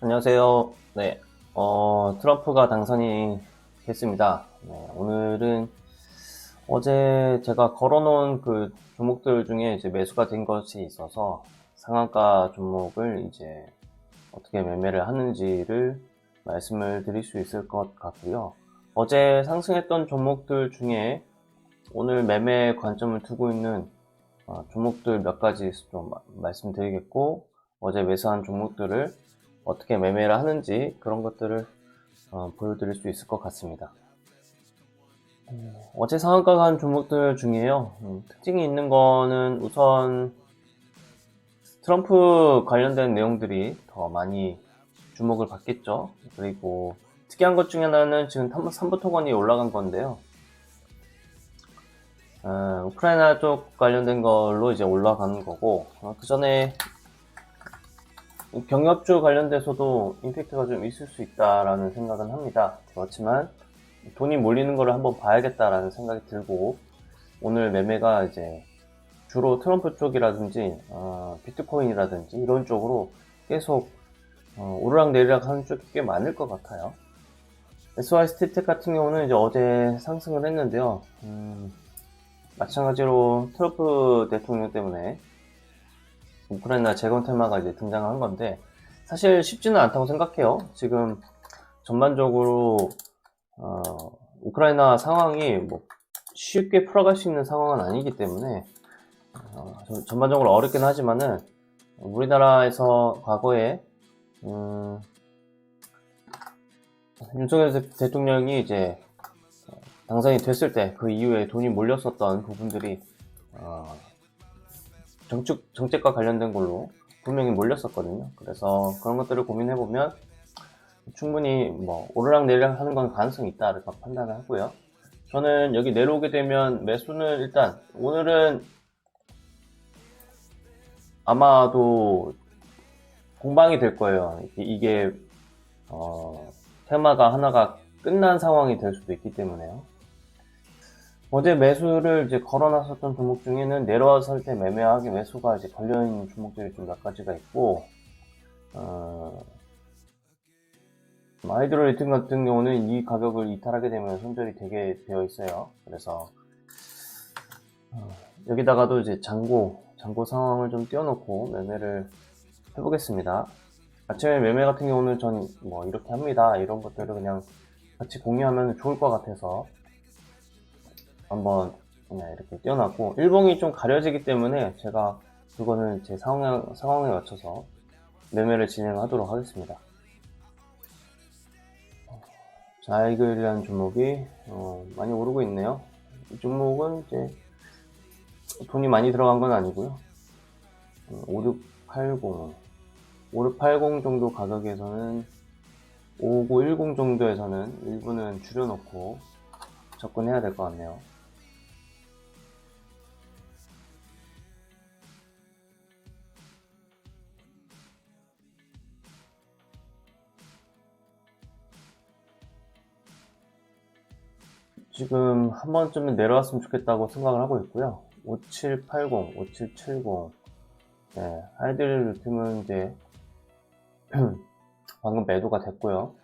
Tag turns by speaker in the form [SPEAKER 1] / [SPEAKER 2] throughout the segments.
[SPEAKER 1] 안녕하세요. 네, 트럼프가 당선이 됐습니다. 네, 오늘은 어제 제가 걸어놓은 그 종목들 중에 이제 매수가 된 것이 있어서 상한가 종목을 이제 어떻게 매매를 하는지를 말씀을 드릴 수 있을 것 같고요. 어제 상승했던 종목들 중에 오늘 매매 관점을 두고 있는 종목들 몇 가지 좀 말씀드리겠고, 어제 매수한 종목들을 어떻게 매매를 하는지 그런 것들을 보여드릴 수 있을 것 같습니다. 어제 상한가 간 종목들 중에요. 특징이 있는 거는 우선 트럼프 관련된 내용들이 더 많이 주목을 받겠죠. 그리고 특이한 것 중에 하나는 지금 삼부토건이 올라간 건데요. 우크라이나 쪽 관련된 걸로 이제 올라가는 거고, 그 전에 경협주 관련돼서도 임팩트가 좀 있을 수 있다라는 생각은 합니다. 그렇지만 돈이 몰리는 거를 한번 봐야겠다라는 생각이 들고, 오늘 매매가 이제 주로 트럼프 쪽이라든지 비트코인이라든지 이런 쪽으로 계속 오르락 내리락 하는 쪽이 꽤 많을 것 같아요. SY스티텍 같은 경우는 이제 어제 상승을 했는데요. 마찬가지로 트럼프 대통령 때문에 우크라이나 재건 테마가 이제 등장한 건데, 사실 쉽지는 않다고 생각해요. 지금 전반적으로 우크라이나 상황이 뭐 쉽게 풀어갈 수 있는 상황은 아니기 때문에 전반적으로 어렵긴 하지만은, 우리나라에서 과거에 윤석열 대통령이 이제 당선이 됐을 때 그 이후에 돈이 몰렸었던 부분들이 정책과 관련된 걸로 분명히 몰렸었거든요. 그래서 그런 것들을 고민해보면 충분히 뭐 오르락 내리락 하는 건 가능성이 있다 이렇게 판단을 하고요. 저는 여기 내려오게 되면 매수는 일단 오늘은 아마도 공방이 될 거예요. 이게 테마가 하나가 끝난 상황이 될 수도 있기 때문에요. 어제 매수를 이제 걸어놨었던 종목 중에는 내려왔을 때 매매하기 매수가 이제 걸려있는 종목들이 좀 몇 가지가 있고, 하이드로 리튬 같은 경우는 이 가격을 이탈하게 되면 손절이 되게 되어 있어요. 그래서 여기다가도 이제 잔고 상황을 좀 띄워놓고 매매를 해보겠습니다. 아침에 매매 같은 경우는 전 뭐 이렇게 합니다. 이런 것들을 그냥 같이 공유하면 좋을 것 같아서 한번 그냥 이렇게 띄워놨고, 일봉이 좀 가려지기 때문에 제가 그거는 제 상황에 맞춰서 매매를 진행하도록 하겠습니다. 자이글이라는 종목이 많이 오르고 있네요. 이 종목은 이제 돈이 많이 들어간 건 아니고요. 5680 정도 가격에서는, 5910 정도에서는 일부는 줄여놓고 접근해야 될 것 같네요. 지금 한 번쯤은 내려왔으면 좋겠다고 생각을 하고 있고요. 5780, 5770, 네, 하이드리티움은 이제 방금 매도가 됐고요.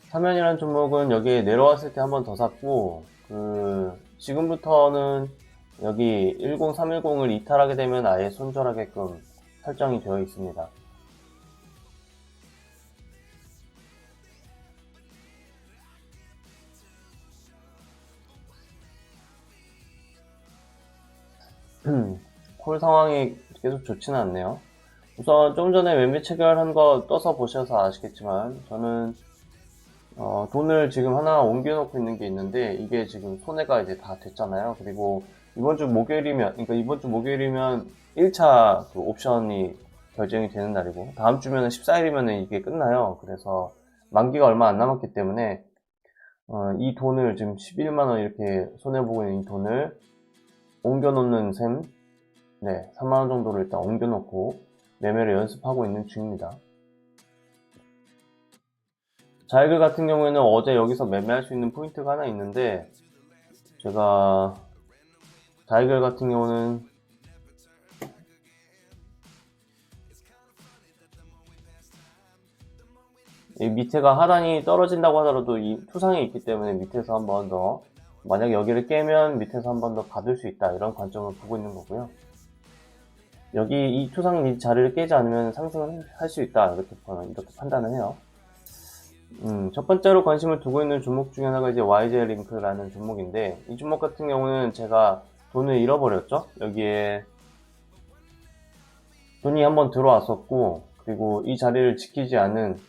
[SPEAKER 1] 사면이라는 종목은 여기 내려왔을 때 한 번 더 샀고, 지금부터는 여기 10310을 이탈하게 되면 아예 손절하게끔 설정이 되어 있습니다. 콜 상황이 계속 좋지는 않네요. 우선 좀 전에 매매 체결한 거 떠서 보셔서 아시겠지만, 저는 돈을 지금 하나 옮겨놓고 있는 게 있는데, 이게 지금 손해가 이제 다 됐잖아요. 그리고 이번 주 목요일이면 1차 그 옵션이 결정이 되는 날이고, 다음 주면은 14일이면은 이게 끝나요. 그래서 만기가 얼마 안 남았기 때문에 이 돈을 지금 11만원 이렇게 손해보고 있는 이 돈을 옮겨놓는 셈, 네, 3만원 정도를 일단 옮겨놓고 매매를 연습하고 있는 중입니다. 자이글 같은 경우에는 어제 여기서 매매할 수 있는 포인트가 하나 있는데, 제가 자이글 같은 경우는 이 밑에가 하단이 떨어진다고 하더라도 이 투상이 있기 때문에 밑에서 한 번 더, 만약 여기를 깨면 밑에서 한 번 더 받을 수 있다, 이런 관점을 보고 있는 거고요. 여기 이 투상 이 자리를 깨지 않으면 상승을 할 수 있다, 이렇게 판단을 해요. 첫 번째로 관심을 두고 있는 종목 중에 하나가 이제 YJ 링크라는 종목인데, 이 종목 같은 경우는 제가 돈을 잃어버렸죠. 여기에 돈이 한번 들어왔었고, 그리고 이 자리를 지키지 않은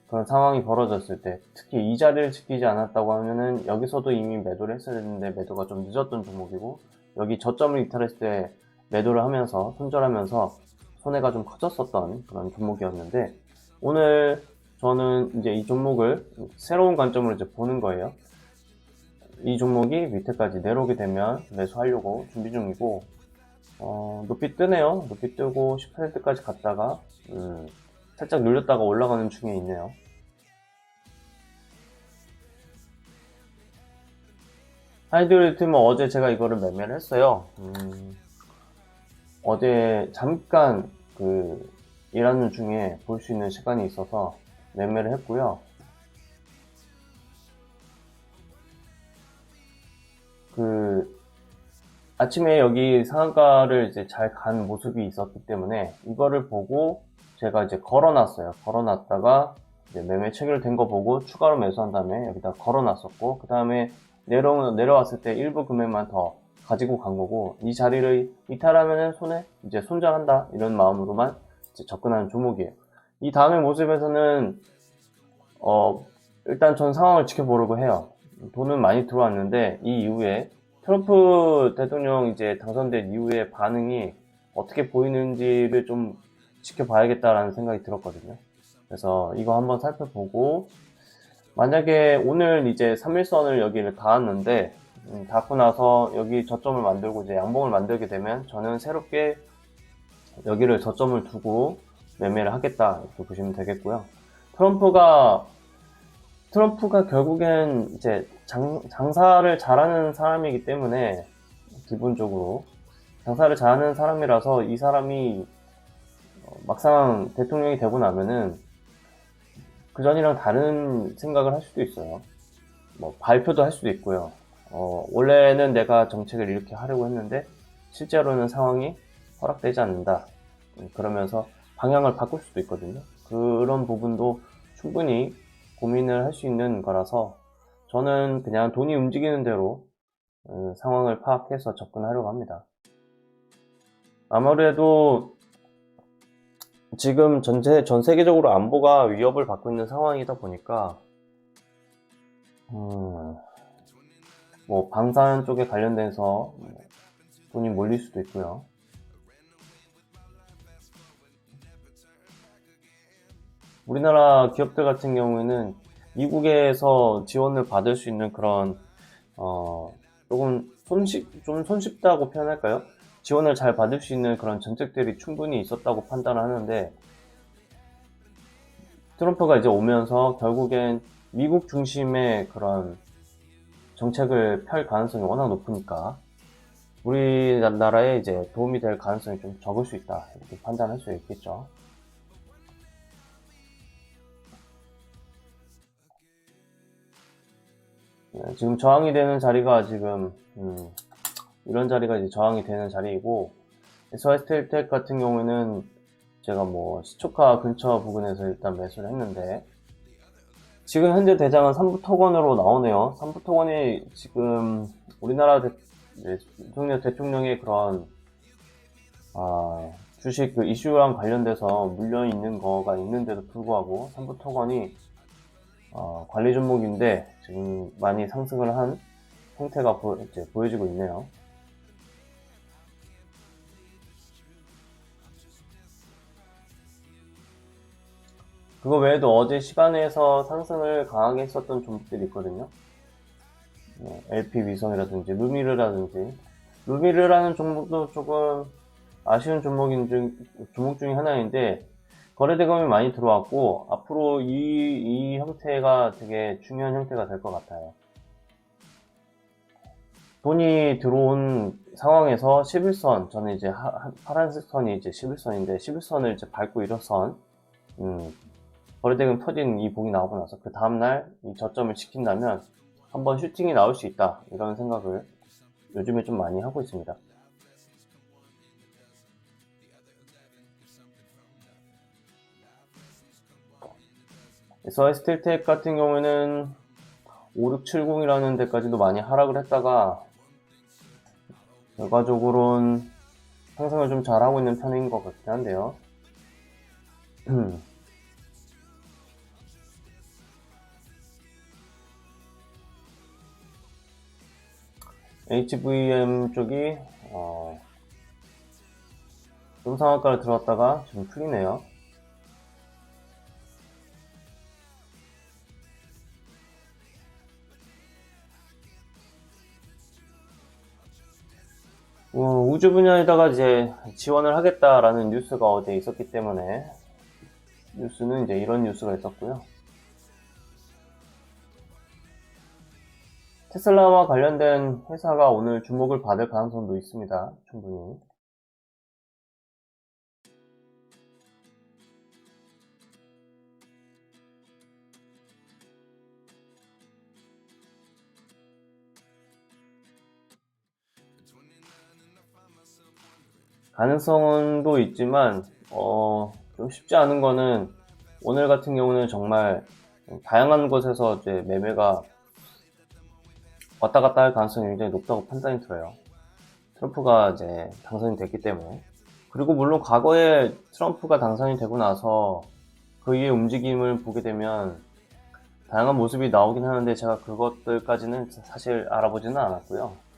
[SPEAKER 1] 그런 상황이 벌어졌을 때, 특히 이 자리를 지키지 않았다고 하면은 여기서도 이미 매도를 했어야 했는데 매도가 좀 늦었던 종목이고, 여기 저점을 이탈했을 때 매도를 하면서 손절하면서 손해가 좀 커졌었던 그런 종목이었는데, 오늘 저는 이제 이 종목을 새로운 관점으로 이제 보는 거예요. 이 종목이 밑에까지 내려오게 되면 매수하려고 준비 중이고, 높이 뜨네요. 높이 뜨고 10%까지 갔다가 살짝 눌렸다가 올라가는 중에 있네요. 하이드로리튬은 어제 제가 이거를 매매를 했어요. 어제 잠깐 일하는 중에 볼 수 있는 시간이 있어서 매매를 했고요. 아침에 여기 상한가를 이제 잘 간 모습이 있었기 때문에 이거를 보고 제가 이제 걸어놨어요. 걸어놨다가 이제 매매 체결된 거 보고 추가로 매수한 다음에 여기다 걸어놨었고, 그 다음에 내려왔을 때 일부 금액만 더 가지고 간 거고, 이 자리를 이탈하면은 이제 손절한다, 이런 마음으로만 이제 접근하는 종목이에요. 이 다음의 모습에서는 일단 전 상황을 지켜보려고 해요. 돈은 많이 들어왔는데 이 이후에 트럼프 대통령 이제 당선된 이후에 반응이 어떻게 보이는지를 좀 지켜봐야겠다라는 생각이 들었거든요. 그래서 이거 한번 살펴보고, 만약에 오늘 이제 3일선을 여기를 닿았는데, 닿고 나서 여기 저점을 만들고 이제 양봉을 만들게 되면 저는 새롭게 여기를 저점을 두고 매매를 하겠다, 이렇게 보시면 되겠고요. 트럼프가 결국엔 이제 장사를 잘하는 사람이기 때문에, 기본적으로 장사를 잘하는 사람이라서 이 사람이 막상 대통령이 되고 나면은 그 전이랑 다른 생각을 할 수도 있어요. 뭐 발표도 할 수도 있고요. 원래는 내가 정책을 이렇게 하려고 했는데 실제로는 상황이 허락되지 않는다, 그러면서 방향을 바꿀 수도 있거든요. 그런 부분도 충분히 고민을 할 수 있는 거라서 저는 그냥 돈이 움직이는 대로 상황을 파악해서 접근하려고 합니다. 아무래도 지금 전 세계적으로 안보가 위협을 받고 있는 상황이다 보니까 뭐 방산 쪽에 관련돼서 돈이 몰릴 수도 있고요. 우리나라 기업들 같은 경우에는 미국에서 지원을 받을 수 있는 그런 조금 손쉽다고 표현할까요? 지원을 잘 받을 수 있는 그런 정책들이 충분히 있었다고 판단을 하는데, 트럼프가 이제 오면서 결국엔 미국 중심의 그런 정책을 펼 가능성이 워낙 높으니까 우리나라에 이제 도움이 될 가능성이 좀 적을 수 있다, 이렇게 판단할 수 있겠죠. 지금 저항이 되는 자리가 지금 이런 자리가 이제 저항이 되는 자리이고, SY스텔텍 같은 경우에는 제가 뭐 시초가 근처 부근에서 일단 매수를 했는데, 지금 현재 대장은 삼부토건으로 나오네요. 삼부토건이 지금 우리나라 대통령의 그런 주식 이슈랑 관련돼서 물려 있는 거가 있는데도 불구하고 삼부토건이 관리 종목인데 지금 많이 상승을 한 형태가 이제 보여지고 있네요. 그거 외에도 어제 시간에서 상승을 강하게 했었던 종목들이 있거든요. LP위성이라든지 루미르라는 종목도 조금 아쉬운 종목 중에 하나인데, 거래 대금이 많이 들어왔고, 앞으로 이 형태가 되게 중요한 형태가 될 것 같아요. 돈이 들어온 상황에서 11선, 저는 이제 파란색 선이 이제 11선인데, 11선을 이제 밟고 일어선, 거래대금 터진 이 봉이 나오고 나서 그 다음날 이 저점을 지킨다면 한번 슈팅이 나올 수 있다, 이런 생각을 요즘에 좀 많이 하고 있습니다. SY스틸텍 같은 경우에는 5670이라는 데까지도 많이 하락을 했다가 결과적으로는 상승을 좀 잘하고 있는 편인 것 같긴 한데요. HVM 쪽이 좀 상한가를 들어왔다가 좀 풀리네요. 우주 분야에다가 이제 지원을 하겠다라는 뉴스가 어제 있었기 때문에, 뉴스는 이제 이런 뉴스가 있었고요. 테슬라와 관련된 회사가 오늘 주목을 받을 가능성도 있습니다. 충분히. 가능성도 있지만 좀 쉽지 않은 거는, 오늘 같은 경우는 정말 다양한 곳에서 이제 매매가 왔다 갔다 할 가능성이 굉장히 높다고 판단이 들어요. 트럼프가 이제 당선이 됐기 때문에. 그리고 물론 과거에 트럼프가 당선이 되고 나서 그의 움직임을 보게 되면 다양한 모습이 나오긴 하는데, 제가 그것들까지는 사실 알아보지는 않았고요.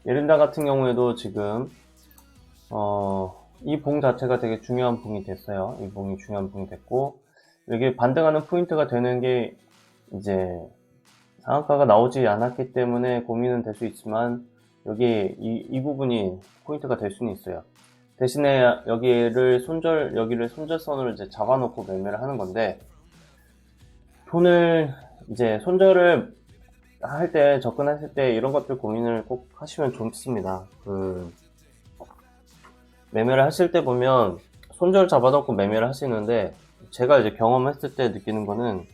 [SPEAKER 1] 예른다 같은 경우에도 지금 이 봉 자체가 되게 중요한 봉이 됐어요. 이 봉이 중요한 봉이 됐고, 여기 반등하는 포인트가 되는 게 이제 상한가가 나오지 않았기 때문에 고민은 될 수 있지만, 여기 이 부분이 포인트가 될 수는 있어요. 대신에 여기를 손절선으로 이제 잡아놓고 매매를 하는 건데, 돈을 이제 손절을 할 때, 접근하실 때 이런 것들 고민을 꼭 하시면 좋습니다. 매매를 하실 때 보면 손절 잡아놓고 매매를 하시는데, 제가 이제 경험했을 때 느끼는 거는,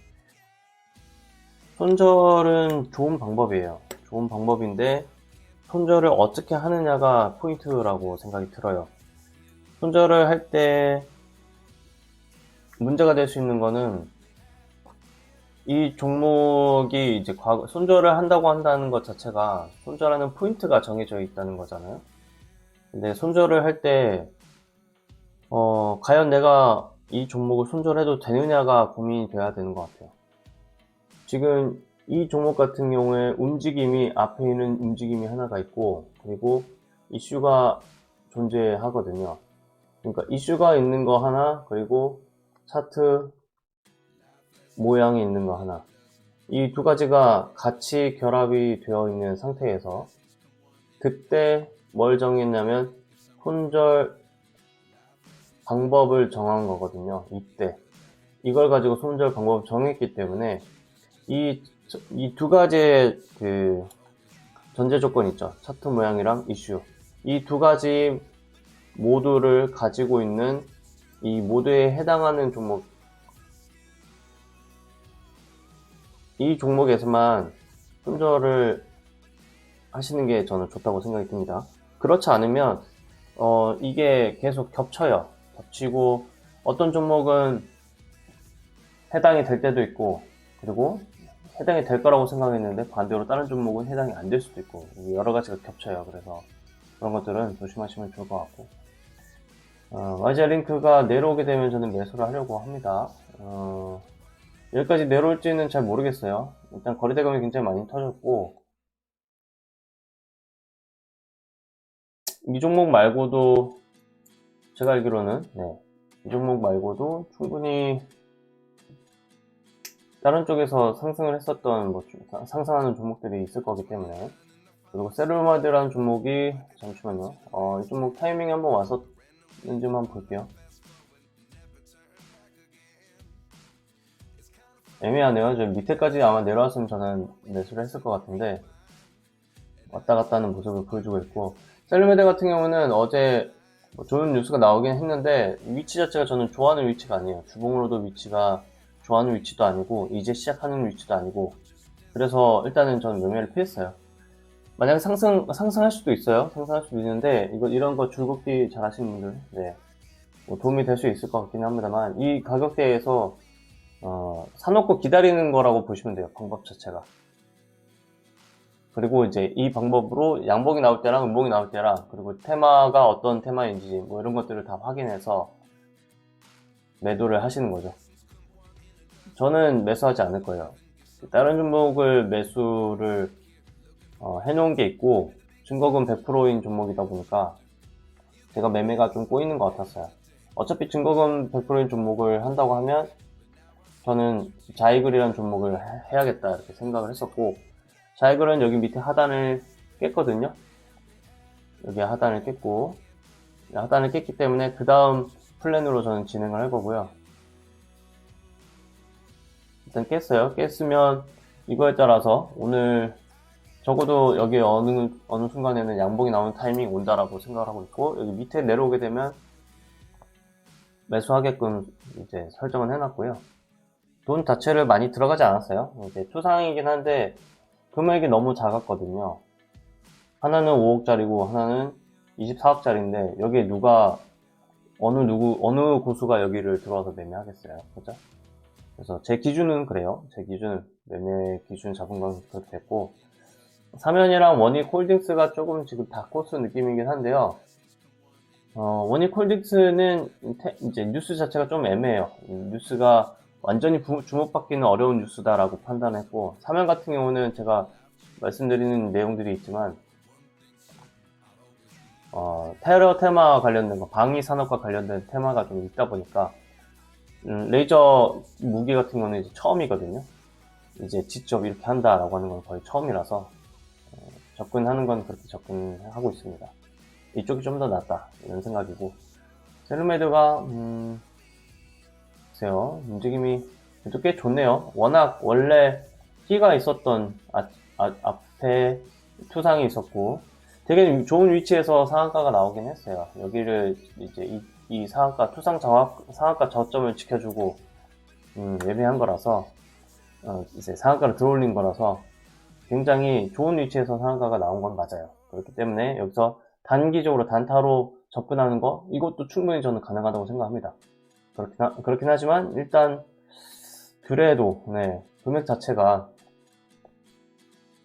[SPEAKER 1] 손절은 좋은 방법이에요. 좋은 방법인데 손절을 어떻게 하느냐가 포인트라고 생각이 들어요. 손절을 할 때 문제가 될 수 있는 거는, 이 종목이 이제 손절을 한다고 한다는 것 자체가 손절하는 포인트가 정해져 있다는 거잖아요. 근데 손절을 할 때 과연 내가 이 종목을 손절해도 되느냐가 고민이 돼야 되는 것 같아요. 지금 이 종목 같은 경우에 움직임이, 앞에 있는 움직임이 하나가 있고, 그리고 이슈가 존재하거든요. 그러니까 이슈가 있는 거 하나, 그리고 차트 모양이 있는 거 하나, 이 두 가지가 같이 결합이 되어 있는 상태에서 그때 뭘 정했냐면 손절 방법을 정한 거거든요. 이때 이걸 가지고 손절 방법을 정했기 때문에, 이 두 가지의 그 전제 조건 있죠. 차트 모양이랑 이슈. 이 두 가지 모두를 가지고 있는, 이 모두에 해당하는 종목, 이 종목에서만 손절을 하시는 게 저는 좋다고 생각이 듭니다. 그렇지 않으면 이게 계속 겹쳐요. 겹치고 어떤 종목은 해당이 될 때도 있고, 그리고 해당이 될 거라고 생각했는데 반대로 다른 종목은 해당이 안 될 수도 있고, 여러 가지가 겹쳐요. 그래서 그런 것들은 조심하시면 좋을 것 같고, YG링크가 내려오게 되면 저는 매수를 하려고 합니다. 여기까지 내려올지는 잘 모르겠어요. 일단 거래대금이 굉장히 많이 터졌고, 이 종목 말고도 제가 알기로는, 이 종목 말고도 충분히 다른 쪽에서 상승을 했었던 상승하는 종목들이 있을 거기 때문에. 그리고 세르마드라는 종목이 잠시만요. 이 종목 타이밍이 한번 왔었는지 한번 볼게요. 애매하네요. 저 밑에까지 아마 내려왔으면 저는 매수를 했을 것 같은데 왔다 갔다 하는 모습을 보여주고 있고, 셀르메드 같은 경우는 어제 좋은 뉴스가 나오긴 했는데 위치 자체가 저는 좋아하는 위치가 아니에요. 주봉으로도 위치가 좋아하는 위치도 아니고 이제 시작하는 위치도 아니고, 그래서 일단은 저는 매매를 피했어요. 만약에 상승할 수도 있어요. 상승할 수도 있는데 이런 거 줄긋기 잘 하시는 분들, 네, 도움이 될 수 있을 것 같긴 합니다만, 이 가격대에서 사놓고 기다리는 거라고 보시면 돼요. 방법 자체가. 그리고 이제 이 방법으로 양봉이 나올 때랑 음봉이 나올 때랑, 그리고 테마가 어떤 테마인지 이런 것들을 다 확인해서 매도를 하시는 거죠. 저는 매수하지 않을 거예요. 다른 종목을 매수를 해놓은 게 있고, 증거금 100%인 종목이다 보니까 제가 매매가 좀 꼬이는 것 같았어요. 어차피 증거금 100%인 종목을 한다고 하면 저는 자이글이라는 종목을 해야겠다 이렇게 생각을 했었고, 자이글은 여기 밑에 하단을 깼거든요. 여기 하단을 깼고, 하단을 깼기 때문에 그 다음 플랜으로 저는 진행을 할 거고요. 일단 깼어요. 깼으면 이거에 따라서 오늘 적어도 여기 어느 순간에는 양봉이 나오는 타이밍이 온다라고 생각을 하고 있고, 여기 밑에 내려오게 되면 매수하게끔 이제 설정을 해놨고요. 돈 자체를 많이 들어가지 않았어요. 이제 투상이긴 한데 금액이 너무 작았거든요. 하나는 5억짜리고 하나는 24억짜리인데 여기에 어느 고수가 여기를 들어와서 매매하겠어요. 그죠? 그래서 제 기준은 그래요. 제 기준, 매매 기준 잡은 건 그렇게 됐고, 사면이랑 원익홀딩스가 조금 지금 다코스 느낌이긴 한데요. 원익홀딩스는 이제 뉴스 자체가 좀 애매해요. 뉴스가 완전히 주목받기는 어려운 뉴스다라고 판단했고, 사면 같은 경우는 제가 말씀드리는 내용들이 있지만 테러 테마 관련된 거, 방위 산업과 관련된 테마가 좀 있다 보니까 레이저 무기 같은 거는 이제 처음이거든요. 이제 직접 이렇게 한다라고 하는 건 거의 처음이라서 접근하는 건 그렇게 접근하고 있습니다. 이쪽이 좀 더 낫다 이런 생각이고, 셀르메드가 글쎄요, 움직임이 그래도 꽤 좋네요. 워낙 원래 끼가 있었던 앞에 투상이 있었고 되게 좋은 위치에서 상한가가 나오긴 했어요. 여기를 이제 이 상한가 투상 상한가 저점을 지켜주고 매매한 거라서 이제 상한가를 들어올린 거라서 굉장히 좋은 위치에서 상한가가 나온 건 맞아요. 그렇기 때문에 여기서 단기적으로 단타로 접근하는 거, 이것도 충분히 저는 가능하다고 생각합니다. 그렇긴 하지만 일단 그래도 금액 자체가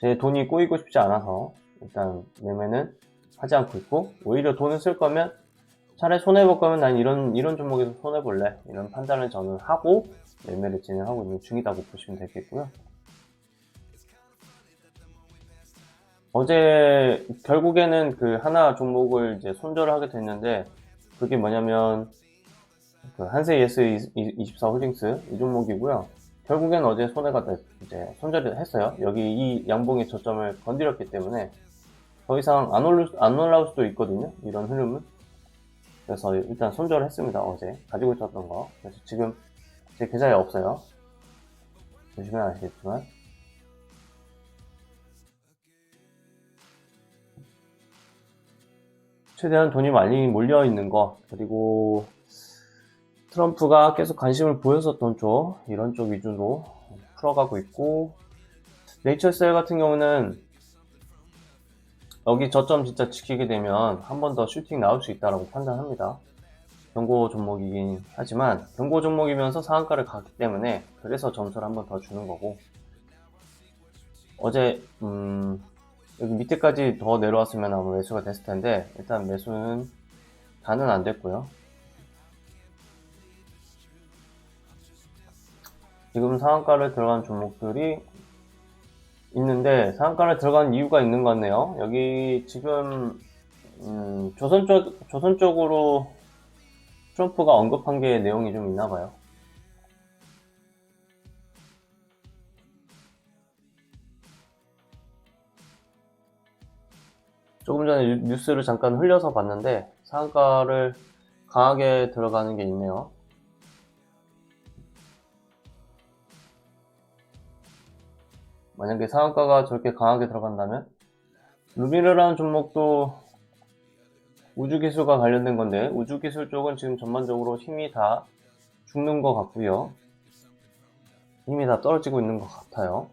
[SPEAKER 1] 제 돈이 꼬이고 싶지 않아서 일단 매매는 하지 않고 있고, 오히려 돈을 쓸 거면 차라리 손해볼 거면 난 이런 종목에서 손해볼래, 이런 판단을 저는 하고 매매를 진행하고 있는 중이라고 보시면 되겠고요. 어제 결국에는 그 하나 종목을 이제 손절을 하게 됐는데, 그게 뭐냐면 그 한세 ES 24 홀딩스 이 종목이고요. 결국엔 어제 이제 손절을 했어요. 여기 이 양봉의 저점을 건드렸기 때문에 더 이상 안 올라올 수도 있거든요. 이런 흐름은. 그래서 일단 손절을 했습니다. 어제 가지고 있었던 거. 그래서 지금 제 계좌에 없어요. 보시면 아시겠지만. 최대한 돈이 많이 몰려 있는 거, 그리고 트럼프가 계속 관심을 보였었던 쪽, 이런 쪽 위주로 풀어가고 있고, 네이처셀 같은 경우는 여기 저점 진짜 지키게 되면 한 번 더 슈팅 나올 수 있다고 판단합니다. 경고 종목이긴 하지만 경고 종목이면서 상한가를 갔기 때문에 그래서 점수를 한 번 더 주는 거고, 어제 여기 밑에까지 더 내려왔으면 아마 매수가 됐을 텐데 일단 매수는 다는 안 됐고요. 지금 상한가를 들어간 종목들이 있는데 상한가를 들어간 이유가 있는 것 같네요. 여기 지금 조선 쪽으로 트럼프가 언급한 게 내용이 좀 있나 봐요. 조금 전에 뉴스를 잠깐 흘려서 봤는데 상한가를 강하게 들어가는 게 있네요. 만약에 상한가가 저렇게 강하게 들어간다면 루미르라는 종목도 우주기술과 관련된 건데 우주기술 쪽은 지금 전반적으로 힘이 다 죽는 것 같고요. 힘이 다 떨어지고 있는 것 같아요.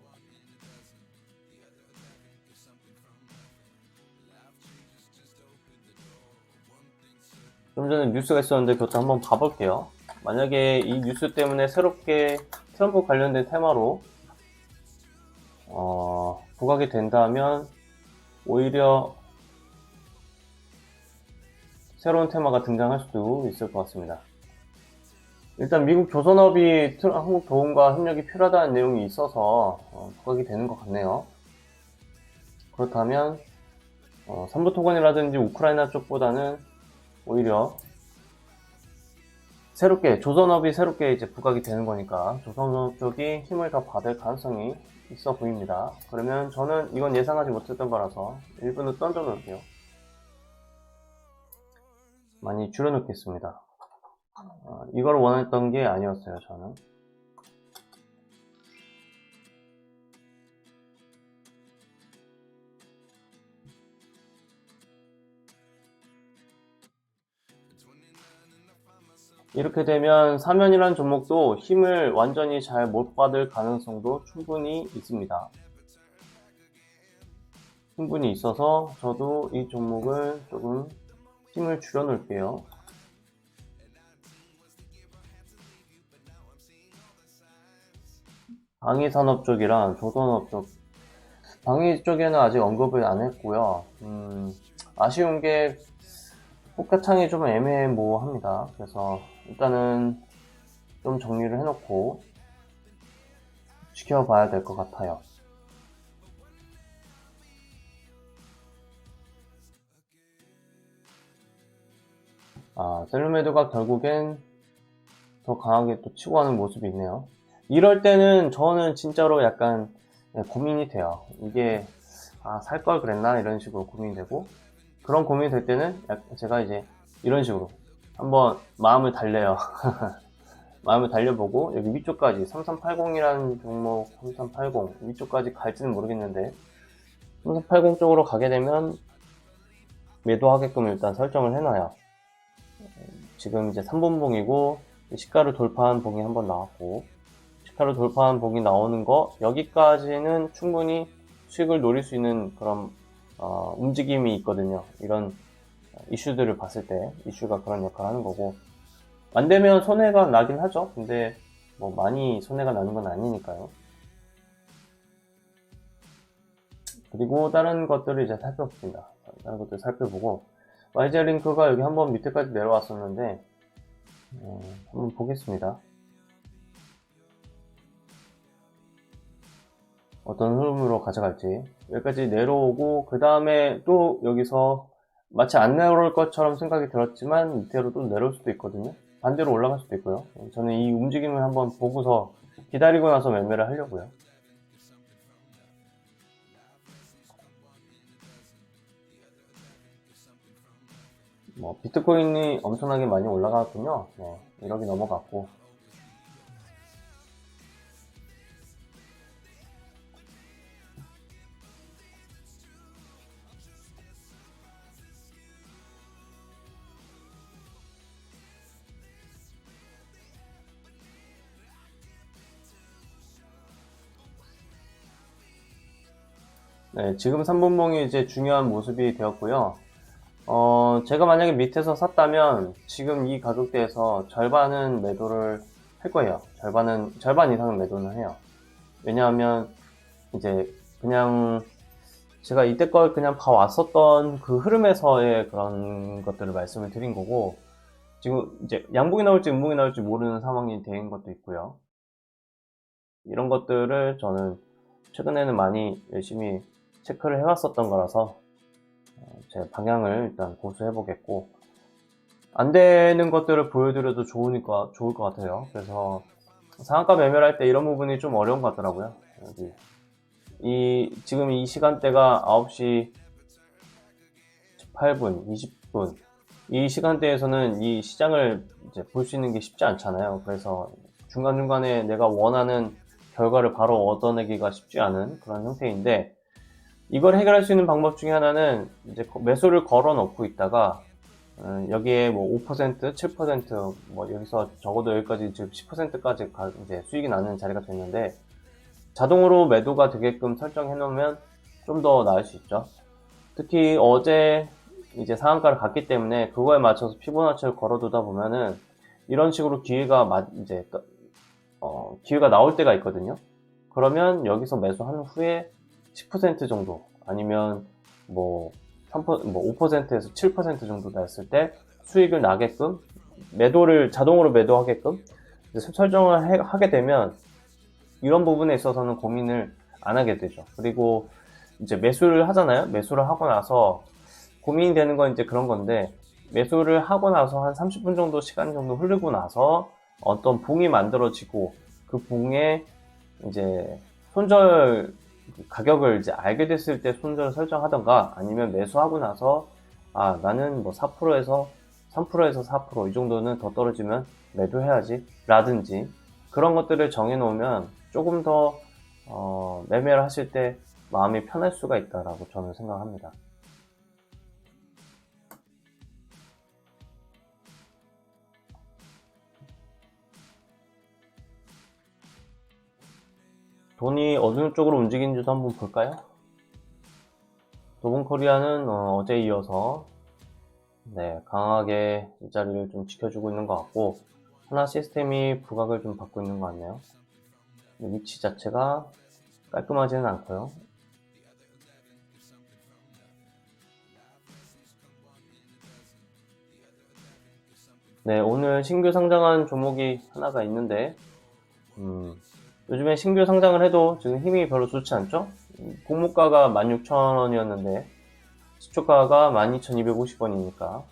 [SPEAKER 1] 좀 전에 뉴스가 있었는데 그것도 한번 봐볼게요. 만약에 이 뉴스 때문에 새롭게 트럼프 관련된 테마로 부각이 된다면 오히려 새로운 테마가 등장할 수도 있을 것 같습니다. 일단 미국 조선업이 한국 도움과 협력이 필요하다는 내용이 있어서 부각이 되는 것 같네요. 그렇다면 삼부토건이라든지 우크라이나 쪽보다는 오히려 조선업이 새롭게 이제 부각이 되는 거니까 조선업 쪽이 힘을 더 받을 가능성이 있어 보입니다. 그러면 저는 이건 예상하지 못했던 거라서 일부는 던져 놓을게요. 많이 줄여 놓겠습니다. 이걸 원했던 게 아니었어요, 저는. 이렇게 되면 사면이라는 종목도 힘을 완전히 잘 못 받을 가능성도 충분히 있습니다. 충분히 있어서 저도 이 종목을 조금 힘을 줄여 놓을게요. 방위산업 쪽이랑 조선업 쪽, 방위 쪽에는 아직 언급을 안 했고요. 아쉬운 게 호가창이 좀 애매모호합니다. 그래서 일단은 좀 정리를 해놓고 지켜봐야 될 것 같아요. 셀루메드가 결국엔 더 강하게 또 치고 가는 모습이 있네요. 이럴 때는 저는 진짜로 약간 고민이 돼요. 이게 살 걸 그랬나 이런 식으로 고민이 되고, 그런 고민이 될 때는 제가 이제 이런 식으로 한번 마음을 달래요. 마음을 달려보고 여기 위쪽까지 3380이라는 종목 3380 위쪽까지 갈지는 모르겠는데 3380 쪽으로 가게 되면 매도하게끔 일단 설정을 해놔요. 지금 이제 3분봉이고 시가를 돌파한 봉이 한번 나왔고, 시가를 돌파한 봉이 나오는 거 여기까지는 충분히 수익을 노릴 수 있는 그런 움직임이 있거든요. 이런 이슈들을 봤을 때 이슈가 그런 역할을 하는 거고, 안 되면 손해가 나긴 하죠. 근데 뭐 많이 손해가 나는 건 아니니까요. 그리고 다른 것들을 이제 살펴봅니다. 다른 것들 살펴보고, YG링크가 여기 한번 밑에까지 내려왔었는데 한번 보겠습니다. 어떤 흐름으로 가져갈지. 여기까지 내려오고 그 다음에 또 여기서 마치 안 내려올 것처럼 생각이 들었지만 밑으로 또 내려올 수도 있거든요. 반대로 올라갈 수도 있고요. 저는 이 움직임을 한번 보고서 기다리고 나서 매매를 하려고요. 비트코인이 엄청나게 많이 올라갔군요. 1억이 넘어갔고, 네, 지금 3분봉이 이제 중요한 모습이 되었고요. 제가 만약에 밑에서 샀다면 지금 이 가격대에서 절반은 매도를 할 거예요. 절반 이상은 매도는 해요. 왜냐하면 이제 그냥 제가 이때 걸 그냥 봐왔었던 그 흐름에서의 그런 것들을 말씀을 드린 거고, 지금 이제 양봉이 나올지 음봉이 나올지 모르는 상황이 된 것도 있고요. 이런 것들을 저는 최근에는 많이 열심히 체크를 해왔었던 거라서 제 방향을 일단 고수해 보겠고, 안 되는 것들을 보여드려도 좋을 것 같아요. 그래서 상한가 매매를 할 때 이런 부분이 좀 어려운 것 같더라고요. 여기 지금 이 시간대가 9시 18분, 20분 이 시간대에서는 이 시장을 이제 볼 수 있는 게 쉽지 않잖아요. 그래서 중간중간에 내가 원하는 결과를 바로 얻어내기가 쉽지 않은 그런 형태인데, 이걸 해결할 수 있는 방법 중에 하나는 이제 매수를 걸어 놓고 있다가 여기에 뭐 5%, 7%, 뭐 여기서 적어도 여기까지 지금 10%까지 이제 수익이 나는 자리가 됐는데, 자동으로 매도가 되게끔 설정해 놓으면 좀 더 나을 수 있죠. 특히 어제 이제 상한가를 갔기 때문에 그거에 맞춰서 피보나치를 걸어두다 보면은 이런 식으로 기회가 나올 때가 있거든요. 그러면 여기서 매수한 후에 10% 정도, 아니면 뭐 5%에서 7% 정도 났을 때 수익을 나게끔 매도를 자동으로 매도하게끔 설정을 하게 되면 이런 부분에 있어서는 고민을 안 하게 되죠. 그리고 이제 매수를 하잖아요. 매수를 하고 나서 고민이 되는 건 이제 그런 건데, 매수를 하고 나서 한 30분 정도 시간 정도 흐르고 나서 어떤 봉이 만들어지고 그 봉에 이제 손절 가격을 이제 알게 됐을 때 손절을 설정하던가, 아니면 매수하고 나서 나는 뭐 4%에서 3%에서 4% 이 정도는 더 떨어지면 매도해야지 라든지, 그런 것들을 정해 놓으면 조금 더 매매를 하실 때 마음이 편할 수가 있다라고 저는 생각합니다. 돈이 어느 쪽으로 움직이는지도 한번 볼까요? 도봉코리아는 어제 이어서 강하게 이 자리를 좀 지켜주고 있는 것 같고, 하나 시스템이 부각을 좀 받고 있는 것 같네요. 위치 자체가 깔끔하지는 않고요. 네, 오늘 신규 상장한 종목이 하나가 있는데, 요즘에 신규 상장을 해도 지금 힘이 별로 좋지 않죠? 공모가가 16,000원이었는데 시초가가 12,250원이니까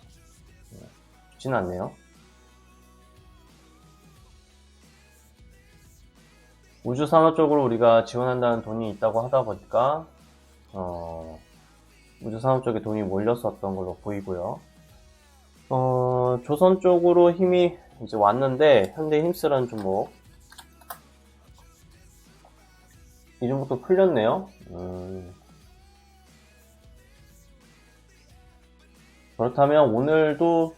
[SPEAKER 1] 좋지는 않네요. 우주산업 쪽으로 우리가 지원한다는 돈이 있다고 하다 보니까 우주산업 쪽에 돈이 몰렸었던 걸로 보이고요. 조선 쪽으로 힘이 이제 왔는데, 현대힘스라는 종목, 이 종목도 풀렸네요. 그렇다면 오늘도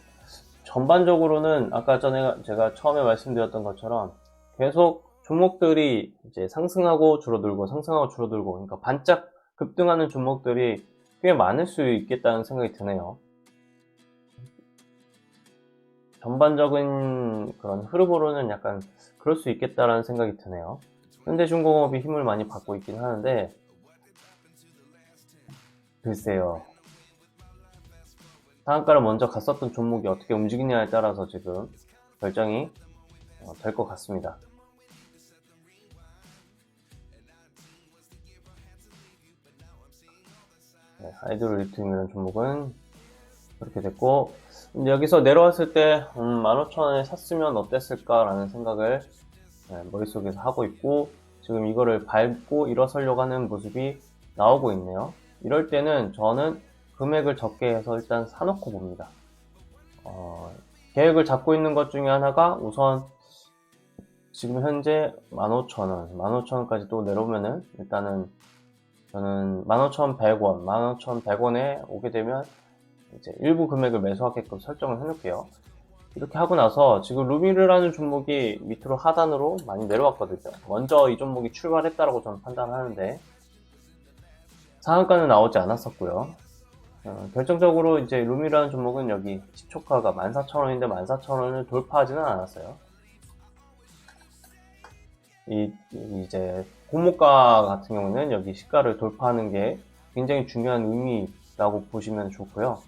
[SPEAKER 1] 전반적으로는 아까 전에 제가 처음에 말씀드렸던 것처럼 계속 종목들이 이제 상승하고 줄어들고 상승하고 줄어들고, 그러니까 반짝 급등하는 종목들이 꽤 많을 수 있겠다는 생각이 드네요. 전반적인 그런 흐름으로는 약간 그럴 수 있겠다라는 생각이 드네요. 현대중공업이 힘을 많이 받고 있긴 하는데, 글쎄요. 상한가를 먼저 갔었던 종목이 어떻게 움직이냐에 따라서 지금 결정이 될 것 같습니다. 하이드로 리튬이라는 종목은 그렇게 됐고, 여기서 내려왔을 때 15,000원에 샀으면 어땠을까 라는 생각을 머릿속에서 하고 있고, 지금 이거를 밟고 일어서려고 하는 모습이 나오고 있네요. 이럴 때는 저는 금액을 적게 해서 일단 사놓고 봅니다. 계획을 잡고 있는 것 중에 하나가, 우선 지금 현재 15,000원, 15,000원까지 또 내려오면은 일단은 저는 15,100원, 15,100원에 오게 되면 이제 일부 금액을 매수하게끔 설정을 해놓을게요. 이렇게 하고 나서 지금 루미르라는 종목이 밑으로 하단으로 많이 내려왔거든요. 먼저 이 종목이 출발했다라고 저는 판단하는데, 상한가는 나오지 않았었고요. 결정적으로 이제 루미르라는 종목은 여기 시초가가 14,000원인데 14,000원을 돌파하지는 않았어요. 이제 공모가 같은 경우는 여기 시가를 돌파하는 게 굉장히 중요한 의미라고 보시면 좋고요.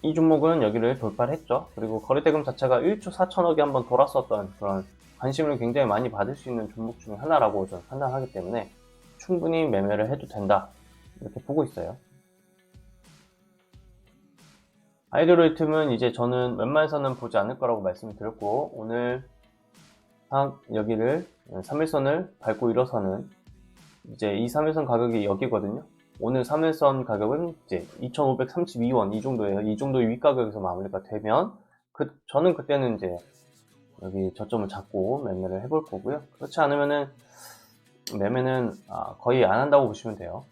[SPEAKER 1] 이 종목은 여기를 돌파를 했죠. 그리고 거래대금 자체가 1조 4천억이 한번 돌았었던 그런 관심을 굉장히 많이 받을 수 있는 종목 중에 하나라고 저는 판단하기 때문에 충분히 매매를 해도 된다, 이렇게 보고 있어요. 하이드로리튬은 이제 저는 웬만해서는 보지 않을 거라고 말씀을 드렸고, 오늘 여기를 3일선을 밟고 일어서는 이제 이 3일선 가격이 여기거든요. 오늘 3일선 가격은 이제 2,532원 이 정도예요. 이 정도의 윗가격에서 마무리가 되면 저는 그때는 이제 여기 저점을 잡고 매매를 해볼 거고요. 그렇지 않으면은 매매는 거의 안 한다고 보시면 돼요.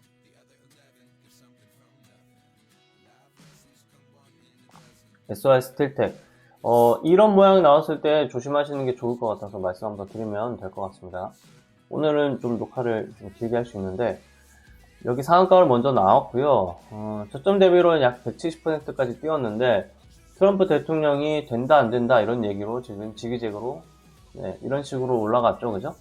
[SPEAKER 1] SY 스틸텍 이런 모양이 나왔을 때 조심하시는 게 좋을 것 같아서 말씀 한번 드리면 될 것 같습니다. 오늘은 좀 녹화를 좀 길게 할 수 있는데 여기 상한가를 먼저 나왔고요. 저점 대비로 약 170%까지 뛰었는데 트럼프 대통령이 된다 안 된다 이런 얘기로 지금 지그재그로 이런 식으로 올라갔죠, 그죠?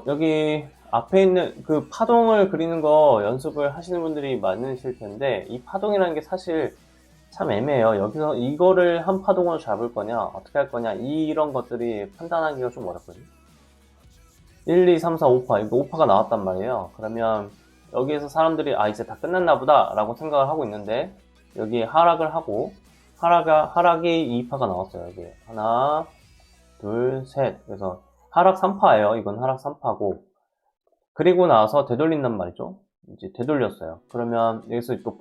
[SPEAKER 1] 여기 앞에 있는 그 파동을 그리는 거 연습을 하시는 분들이 많으실 텐데 이 파동이라는 게 사실 참 애매해요. 여기서 이거를 한 파동으로 잡을 거냐 어떻게 할 거냐 이런 것들이 판단하기가 좀 어렵거든요. 1, 2, 3, 4, 5파 이거 5파가 나왔단 말이에요. 그러면 여기에서 사람들이 이제 다 끝났나 보다 라고 생각을 하고 있는데 여기 하락을 하고 하락이 2파가 나왔어요. 여기 하나 둘 셋 그래서 하락 3파예요. 이건 하락 3파고 그리고 나서 되돌린단 말이죠. 이제 되돌렸어요. 그러면 여기서 또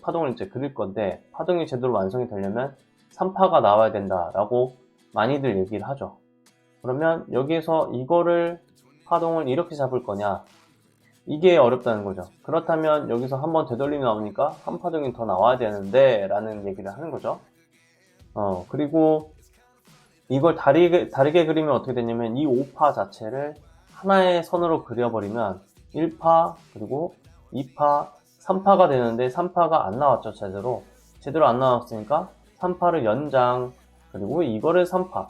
[SPEAKER 1] 파동을 이제 그릴 건데 파동이 제대로 완성이 되려면 3파가 나와야 된다라고 많이들 얘기를 하죠. 그러면 여기에서 이거를 파동을 이렇게 잡을 거냐 이게 어렵다는 거죠. 그렇다면 여기서 한번 되돌림이 나오니까 한 파동이 더 나와야 되는데 라는 얘기를 하는 거죠. 그리고 이걸 다르게 그리면 어떻게 되냐면 이 5파 자체를 하나의 선으로 그려버리면 1파 그리고 2파 3파가 되는데 3파가 안 나왔죠. 제대로 안 나왔으니까 3파를 연장 그리고 이거를 3파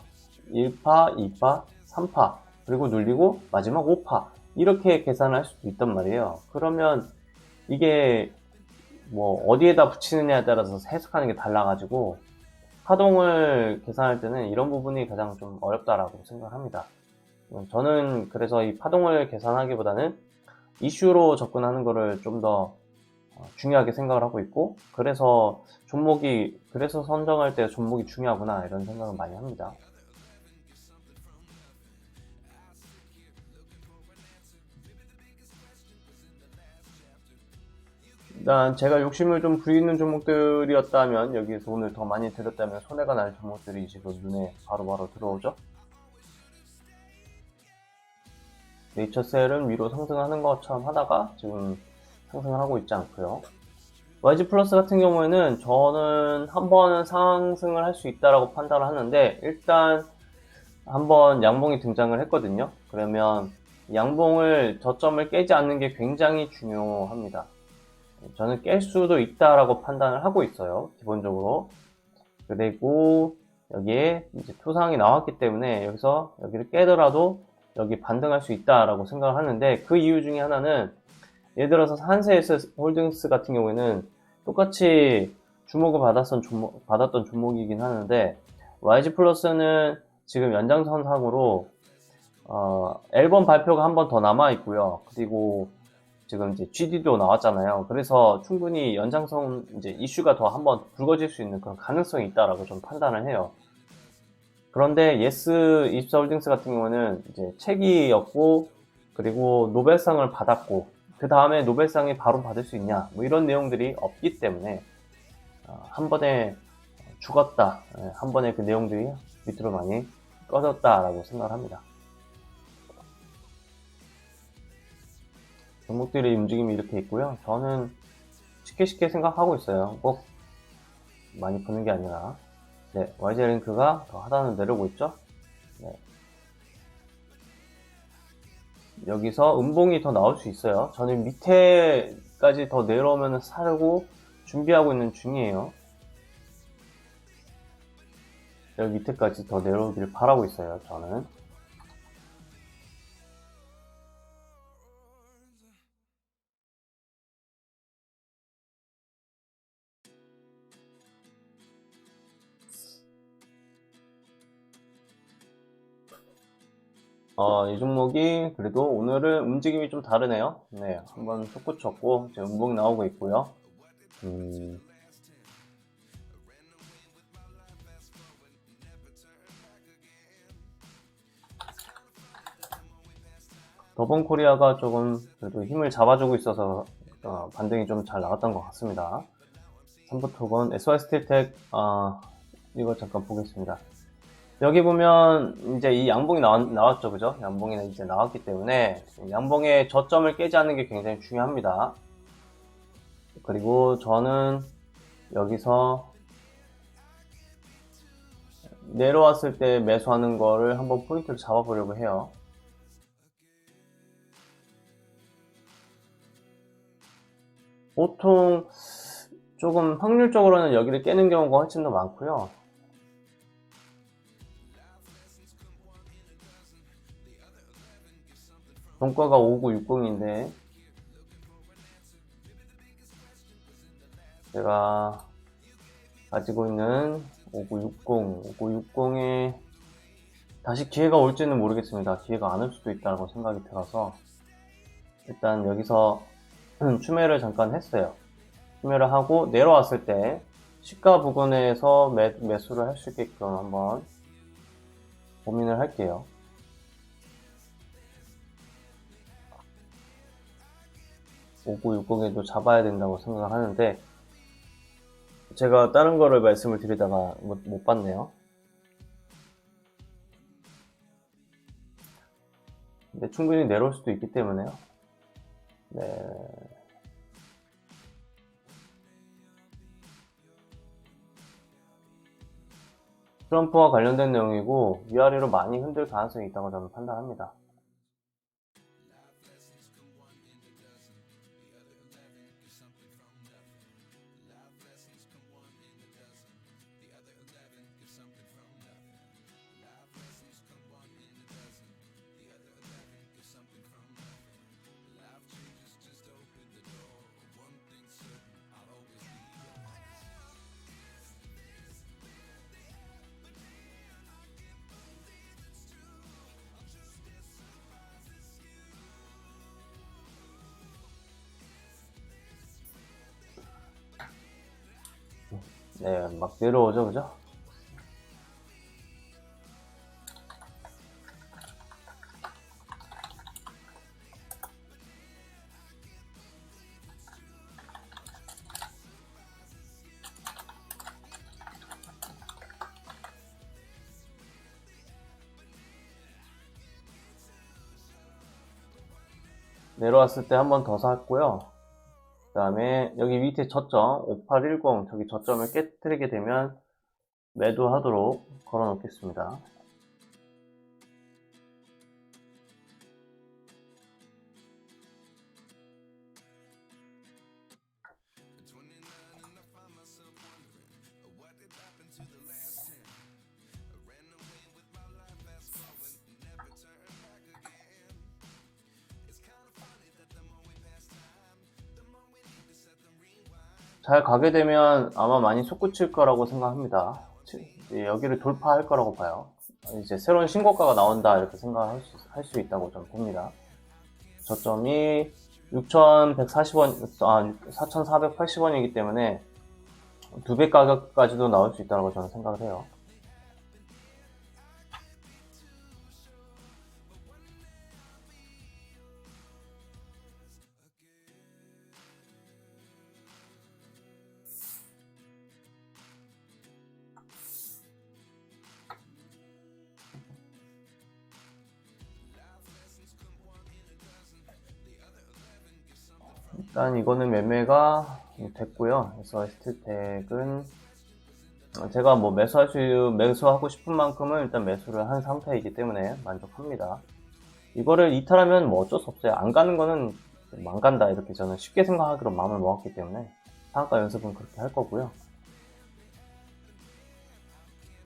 [SPEAKER 1] 1파 2파 3파 그리고 눌리고 마지막 5파 이렇게 계산을 할 수도 있단 말이에요. 그러면 이게 뭐 어디에다 붙이느냐에 따라서 해석하는 게 달라가지고 파동을 계산할 때는 이런 부분이 가장 좀 어렵다라고 생각합니다. 저는 그래서 이 파동을 계산하기보다는 이슈로 접근하는 거를 좀 더 중요하게 생각을 하고 있고 그래서 선정할 때 종목이 중요하구나 이런 생각을 많이 합니다. 일단 제가 욕심을 좀 부리는 종목들이었다면 여기에서 돈을 더 많이 들였다면 손해가 날 종목들이 지금 눈에 바로바로 들어오죠. 네이처셀은 위로 상승하는 것처럼 하다가 지금 상승을 하고 있지 않고요. YG 플러스 같은 경우에는 저는 한 번은 상승을 할 수 있다라고 판단을 하는데 일단 한번 양봉이 등장을 했거든요. 그러면 양봉을 저점을 깨지 않는 게 굉장히 중요합니다. 저는 깰 수도 있다라고 판단을 하고 있어요. 기본적으로. 그리고 여기에 이제 투상이 나왔기 때문에 여기를 깨더라도 여기 반등할 수 있다라고 생각을 하는데 그 이유 중에 하나는 예를 들어서 한세에스 홀딩스 같은 경우에는 똑같이 주목을 받았던 종목이긴 하는데 YG 플러스는 지금 연장선상으로 앨범 발표가 한 번 더 남아 있고요. 그리고 지금 이제 GD도 나왔잖아요. 그래서 충분히 연장선 이제 이슈가 더 한번 불거질 수 있는 그런 가능성이 있다라고 좀 판단을 해요. 그런데 예스24홀딩스 같은 경우는 이제 책이었고 그리고 노벨상을 받았고 그 다음에 노벨상이 바로 받을 수 있냐 뭐 이런 내용들이 없기 때문에 한 번에 죽었다 한 번에 그 내용들이 밑으로 많이 꺼졌다라고 생각을 합니다. 종목들의 움직임이 이렇게 있고요. 저는 쉽게 생각하고 있어요. 꼭 많이 보는 게 아니라 YG링크가 더 하단으로 내려오고 있죠. 여기서 음봉이 더 나올 수 있어요. 저는 밑에까지 더 내려오면 사려고 준비하고 있는 중이에요. 여기 밑에까지 더 내려오기를 바라고 있어요. 저는. 이 종목이 그래도 오늘은 움직임이 좀 다르네요. 네, 한번 솟구쳤고 지금 음봉이 나오고 있고요. 더본코리아가 조금 그래도 힘을 잡아주고 있어서 반등이 좀 잘 나왔던 것 같습니다. 삼부토건, SY스틸텍, 이거 잠깐 보겠습니다. 여기 보면 이제 이 양봉이 나왔죠, 그죠? 양봉이 이제 나왔기 때문에 양봉의 저점을 깨지 않는 게 굉장히 중요합니다. 그리고 저는 여기서 내려왔을 때 매수하는 거를 한번 포인트를 잡아보려고 해요. 보통 조금 확률적으로는 여기를 깨는 경우가 훨씬 더 많고요. 종가가 5960인데 제가 가지고 있는 5960에 다시 기회가 올지는 모르겠습니다. 기회가 안 올 수도 있다고 생각이 들어서 일단 여기서 추매를 잠깐 했어요. 추매를 하고 내려왔을 때 시가 부근에서 매수를 할 수 있게끔 한번 고민을 할게요. (5960에도) 잡아야 된다고 생각을 하는데 제가 다른 거를 말씀을 드리다가 못 봤네요. 근데 충분히 내려올 수도 있기 때문에요. 네. 트럼프와 관련된 내용이고 위아래로 많이 흔들 가능성이 있다고 저는 판단합니다. 네, 막 내려오죠, 그죠? 내려왔을 때 한 번 더 샀고요. 그 다음에 여기 밑에 저점 5810 저기 저점을 깨뜨리게 되면 매도하도록 걸어 놓겠습니다. 잘 가게 되면 아마 많이 솟구칠 거라고 생각합니다. 여기를 돌파할 거라고 봐요. 이제 새로운 신고가가 나온다 이렇게 생각할 수 있다고 저는 봅니다. 저점이 6,140원, 4,480원이기 때문에 2배 가격까지도 나올 수 있다고 저는 생각을 해요. 일단 이거는 매매가 됐고요. 그래서 ST텍은 제가 뭐 매수하고 싶은 만큼은 일단 매수를 한 상태이기 때문에 만족합니다. 이거를 이탈하면 뭐 어쩔 수 없어요. 안 가는 거는 안 간다 이렇게 저는 쉽게 생각하기로 마음을 먹었기 때문에 상한가 연습은 그렇게 할 거고요.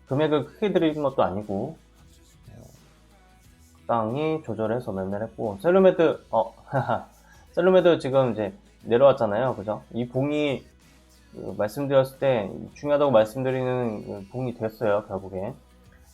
[SPEAKER 1] 금액을 크게 드리는 것도 아니고 적당히 조절해서 매매를 했고 셀루메드 셀루메드 지금 이제 내려왔잖아요, 그죠? 이 봉이 말씀드렸을 때 중요하다고 말씀드리는 봉이 됐어요, 결국에.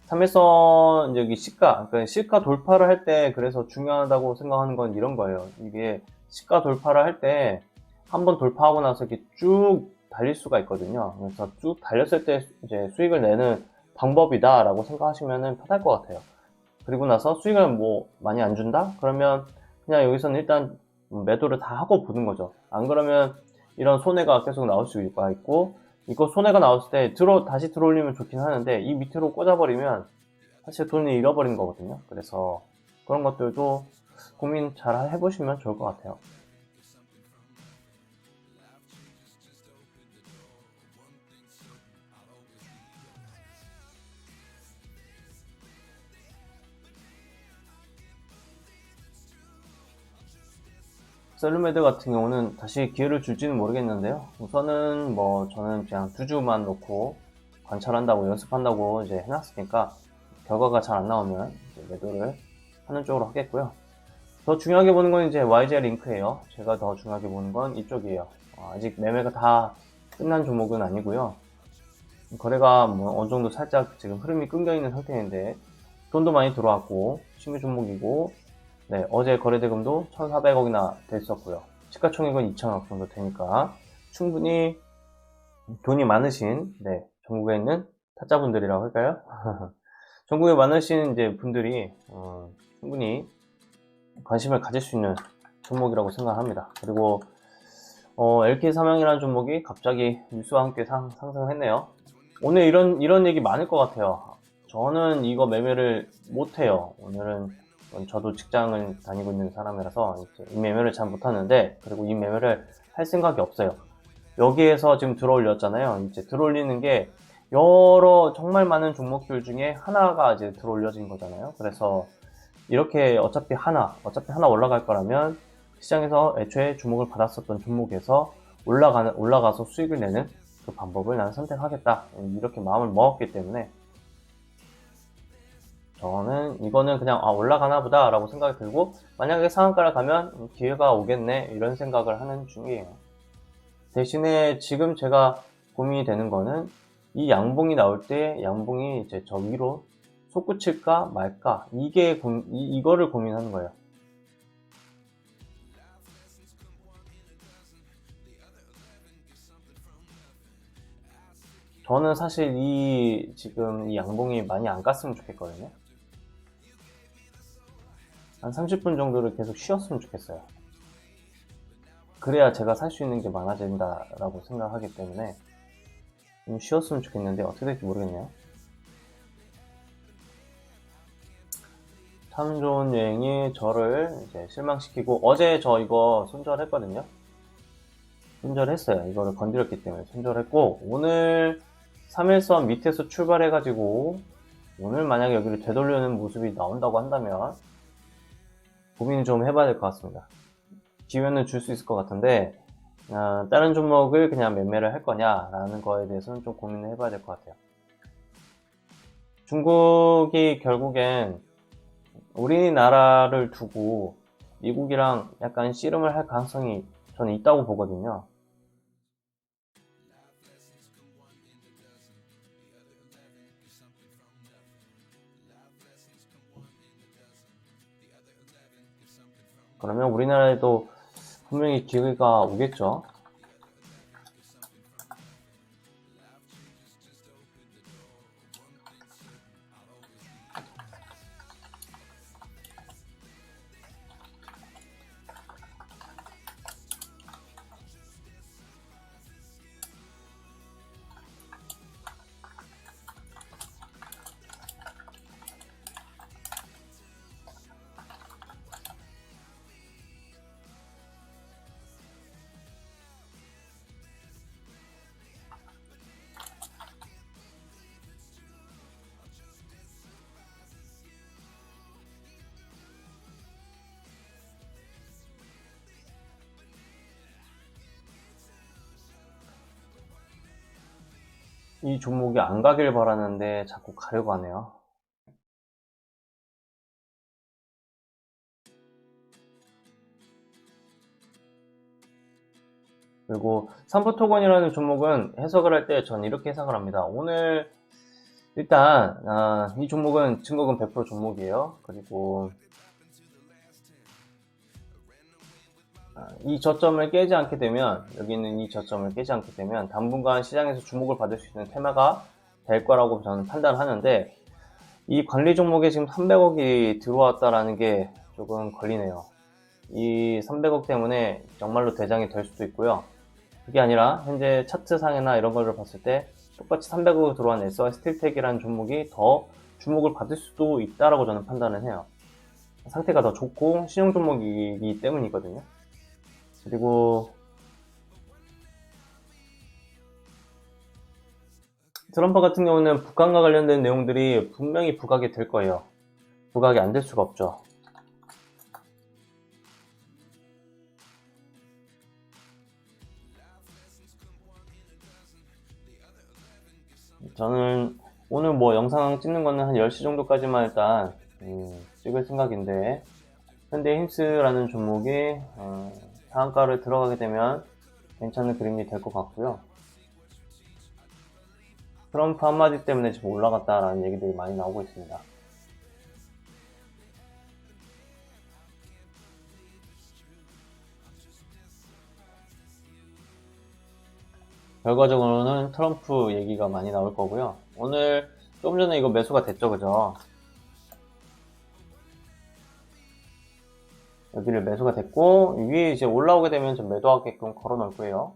[SPEAKER 1] 3일선 여기 그러니까 시가 돌파를 할 때 그래서 중요하다고 생각하는 건 이런 거예요. 이게 시가 돌파를 할 때 한번 돌파하고 나서 이렇게 쭉 달릴 수가 있거든요. 그래서 쭉 달렸을 때 이제 수익을 내는 방법이다라고 생각하시면 편할 것 같아요. 그리고 나서 수익을 뭐 많이 안 준다? 그러면 그냥 여기서는 일단 매도를 다 하고 보는 거죠. 안 그러면 이런 손해가 계속 나올 수가 있고, 이거 손해가 나왔을 때 다시 들어올리면 좋긴 하는데 이 밑으로 꽂아버리면 사실 돈을 잃어버린 거거든요. 그래서 그런 것들도 고민 잘 해보시면 좋을 것 같아요. 셀루메드 같은 경우는 다시 기회를 줄지는 모르겠는데요. 우선은 저는 그냥 2주만 놓고 관찰한다고 연습한다고 이제 해놨으니까 결과가 잘 안 나오면 이제 매도를 하는 쪽으로 하겠고요. 더 중요하게 보는 건 이제 YJ 링크예요. 제가 더 중요하게 보는 건 이쪽이에요. 아직 매매가 다 끝난 종목은 아니고요. 거래가 어느 정도 살짝 지금 흐름이 끊겨 있는 상태인데 돈도 많이 들어왔고 신규 종목이고, 네, 어제 거래대금도 1,400억이나 됐었고요. 시가총액은 2천억 정도 되니까 충분히 돈이 많으신, 네, 전국에 있는 타짜분들이라고 할까요? 전국에 많으신 이제 분들이 충분히 관심을 가질 수 있는 종목이라고 생각합니다. 그리고 LK 삼양이라는 종목이 갑자기 뉴스와 함께 상승을 했네요. 오늘 이런 얘기 많을 것 같아요. 저는 이거 매매를 못해요. 오늘은 저도 직장을 다니고 있는 사람이라서 이 매매를 잘 못하는데, 그리고 이 매매를 할 생각이 없어요. 여기에서 지금 들어올렸잖아요. 이제 들어올리는 게 정말 많은 종목들 중에 하나가 이제 들어올려진 거잖아요. 그래서 이렇게 어차피 하나 올라갈 거라면 시장에서 애초에 주목을 받았었던 종목에서 올라가서 수익을 내는 그 방법을 나는 선택하겠다, 이렇게 마음을 먹었기 때문에 저는 이거는 그냥 올라가나 보다 라고 생각이 들고, 만약에 상한가를 가면 기회가 오겠네 이런 생각을 하는 중이에요. 대신에 지금 제가 고민이 되는 거는 이 양봉이 나올 때 양봉이 이제 저 위로 솟구칠까 말까, 이거를 고민하는 거예요. 저는 사실 지금 이 양봉이 많이 안 갔으면 좋겠거든요. 한 30분 정도를 계속 쉬었으면 좋겠어요. 그래야 제가 살 수 있는 게 많아진다라고 생각하기 때문에 좀 쉬었으면 좋겠는데 어떻게 될지 모르겠네요. 참 좋은 여행이 저를 이제 실망시키고, 어제 저 이거 손절했거든요. 손절했어요. 이거를 건드렸기 때문에 손절했고, 오늘 3일선 밑에서 출발해가지고 오늘 만약에 여기를 되돌려는 모습이 나온다고 한다면 고민 좀 해봐야 될 것 같습니다. 기회는 줄 수 있을 것 같은데 다른 종목을 그냥 매매를 할 거냐라는 거에 대해서는 좀 고민을 해봐야 될 것 같아요. 중국이 결국엔 우리나라를 두고 미국이랑 약간 씨름을 할 가능성이 저는 있다고 보거든요. 그러면 우리나라에도 분명히 기회가 오겠죠. 이 종목이 안 가길 바라는데 자꾸 가려고 하네요. 그리고 삼부토건이라는 종목은 해석을 할 때 전 이렇게 해석을 합니다. 오늘 일단 이 종목은 증거금 100% 종목이에요. 그리고 이 저점을 깨지 않게 되면, 여기 있는 이 저점을 깨지 않게 되면 당분간 시장에서 주목을 받을 수 있는 테마가 될 거라고 저는 판단을 하는데, 이 관리 종목에 지금 300억이 들어왔다라는 게 조금 걸리네요. 이 300억 때문에 정말로 대장이 될 수도 있고요. 그게 아니라 현재 차트상이나 이런 거를 봤을 때 똑같이 300억 들어간 SY 스틸텍이라는 종목이 더 주목을 받을 수도 있다라고 저는 판단을 해요. 상태가 더 좋고 신용 종목이기 때문이거든요. 그리고 트럼프 같은 경우는 북한과 관련된 내용들이 분명히 부각이 될 거예요. 부각이 안 될 수가 없죠. 저는 오늘 뭐 영상 찍는 거는 한 10시 정도까지만 일단 찍을 생각인데, 현대힘스라는 종목이 상한가를 들어가게 되면 괜찮은 그림이 될 것 같고요. 트럼프 한마디 때문에 지금 올라갔다라는 얘기들이 많이 나오고 있습니다. 결과적으로는 트럼프 얘기가 많이 나올 거고요. 오늘 조금 전에 이거 매수가 됐죠, 그죠? 여기를 매수가 됐고, 위에 이제 올라오게 되면 좀 매도하게끔 걸어 놓을 거예요.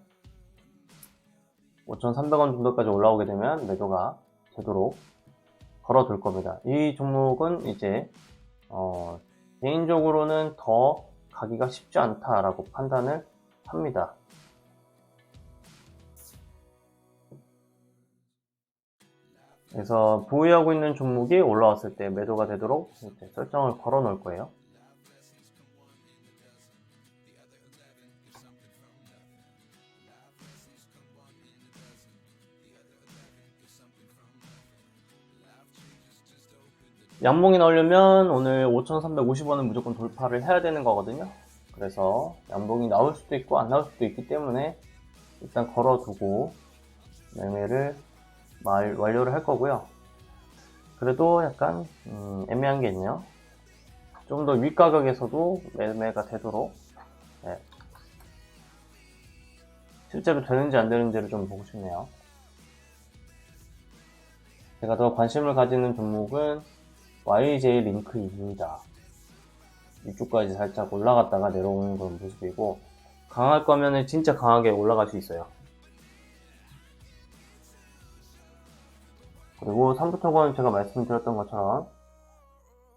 [SPEAKER 1] 5,300원 정도까지 올라오게 되면 매도가 되도록 걸어 둘 겁니다. 이 종목은 이제 개인적으로는 더 가기가 쉽지 않다라고 판단을 합니다. 그래서 보유하고 있는 종목이 올라왔을 때 매도가 되도록 이제 설정을 걸어 놓을 거예요. 양봉이 나오려면 오늘 5,350원은 무조건 돌파를 해야 되는 거거든요. 그래서 양봉이 나올 수도 있고 안 나올 수도 있기 때문에 일단 걸어두고 매매를 완료를 할 거고요. 그래도 약간 애매한 게 있네요. 좀 더 윗가격에서도 매매가 되도록, 네. 실제로 되는지 안 되는지를 좀 보고 싶네요. 제가 더 관심을 가지는 종목은 YJ 링크입니다. 이쪽까지 살짝 올라갔다가 내려오는 그런 모습이고, 강할 거면은 진짜 강하게 올라갈 수 있어요. 그리고 삼부토건 제가 말씀드렸던 것처럼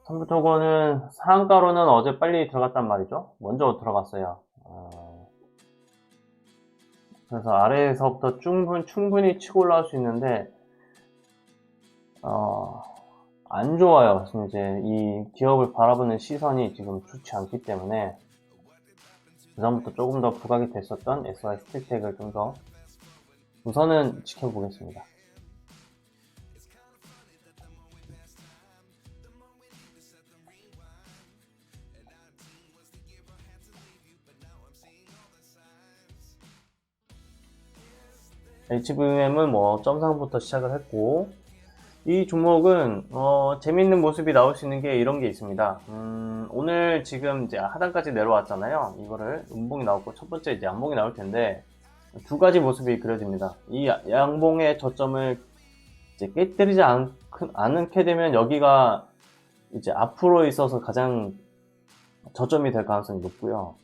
[SPEAKER 1] 삼부토건은 상한가로는 어제 빨리 들어갔단 말이죠. 먼저 들어갔어요. 그래서 아래에서부터 충분히 치고 올라올 수 있는데 안 좋아요. 이제 이 기업을 바라보는 시선이 지금 좋지 않기 때문에 그전부터 조금 더 부각이 됐었던 SY 스틸텍을 좀 더 우선은 지켜보겠습니다. HVM은 뭐 점상부터 시작을 했고, 이 종목은 재밌는 모습이 나올 수 있는 게 이런 게 있습니다. 오늘 지금 이제 하단까지 내려왔잖아요. 이거를 음봉이 나왔고 첫 번째 이제 양봉이 나올 텐데 두 가지 모습이 그려집니다. 이 양봉의 저점을 이제 깨뜨리지 않게 되면 여기가 이제 앞으로 있어서 가장 저점이 될 가능성이 높고요.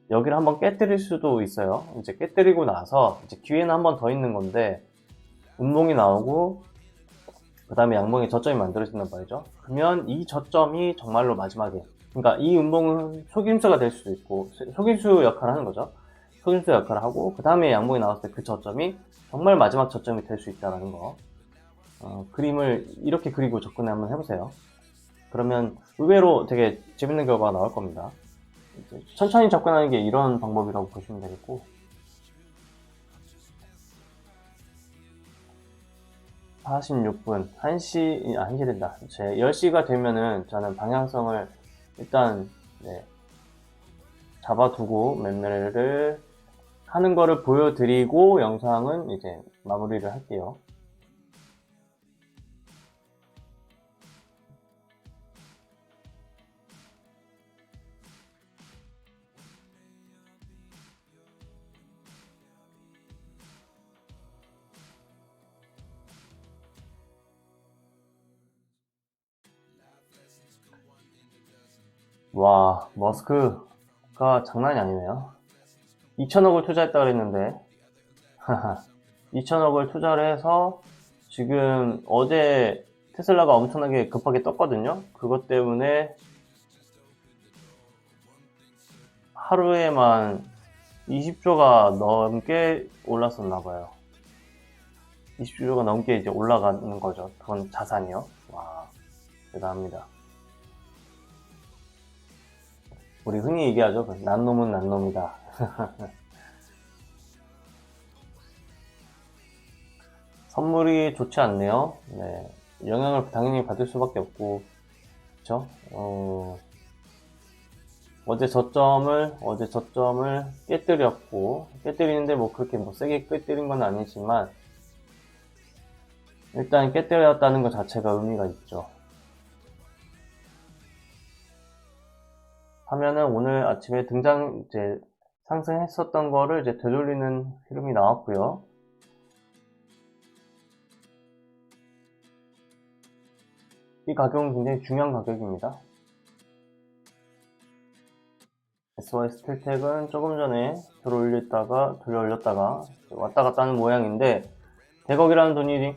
[SPEAKER 1] 여기를 한번 깨뜨릴 수도 있어요. 이제 깨뜨리고 나서 이제 기회는 한 번 더 있는 건데 음봉이 나오고 그 다음에 양봉의 저점이 만들어진단 말이죠. 그러면 이 저점이 정말로 마지막에, 그러니까 이 음봉은 속임수가 될 수도 있고 속임수 역할을 하는 거죠. 속임수 역할을 하고 그 다음에 양봉이 나왔을 때 그 저점이 정말 마지막 저점이 될 수 있다는 거. 그림을 이렇게 그리고 접근을 한번 해보세요. 그러면 의외로 되게 재밌는 결과가 나올 겁니다. 천천히 접근하는 게 이런 방법이라고 보시면 되겠고, 46분, 1시 된다. 10시가 되면은 저는 방향성을 일단, 네, 잡아두고 매매를 하는 거를 보여드리고 영상은 이제 마무리를 할게요. 와, 머스크 주가 장난이 아니네요. 2천억을 투자했다 그랬는데 2천억을 투자를 해서 지금 어제 테슬라가 엄청나게 급하게 떴거든요. 그것 때문에 하루에만 20조가 넘게 올랐었나봐요. 20조가 넘게 이제 올라가는 거죠. 그건 자산이요. 와, 대단합니다. 우리 흔히 얘기하죠. 난 놈은 난 놈이다. 선물이 좋지 않네요. 네. 영향을 당연히 받을 수밖에 없고, 그쵸? 어제 저점을 깨뜨렸고, 깨뜨리는데 뭐 그렇게 뭐 세게 깨뜨린 건 아니지만, 일단 깨뜨렸다는 것 자체가 의미가 있죠. 하면은 오늘 아침에 이제 상승했었던 거를 이제 되돌리는 흐름이 나왔고요. 이 가격은 굉장히 중요한 가격입니다. SY 스틸텍은 조금 전에 들어올렸다가 왔다 갔다 하는 모양인데, 100억이라는 돈이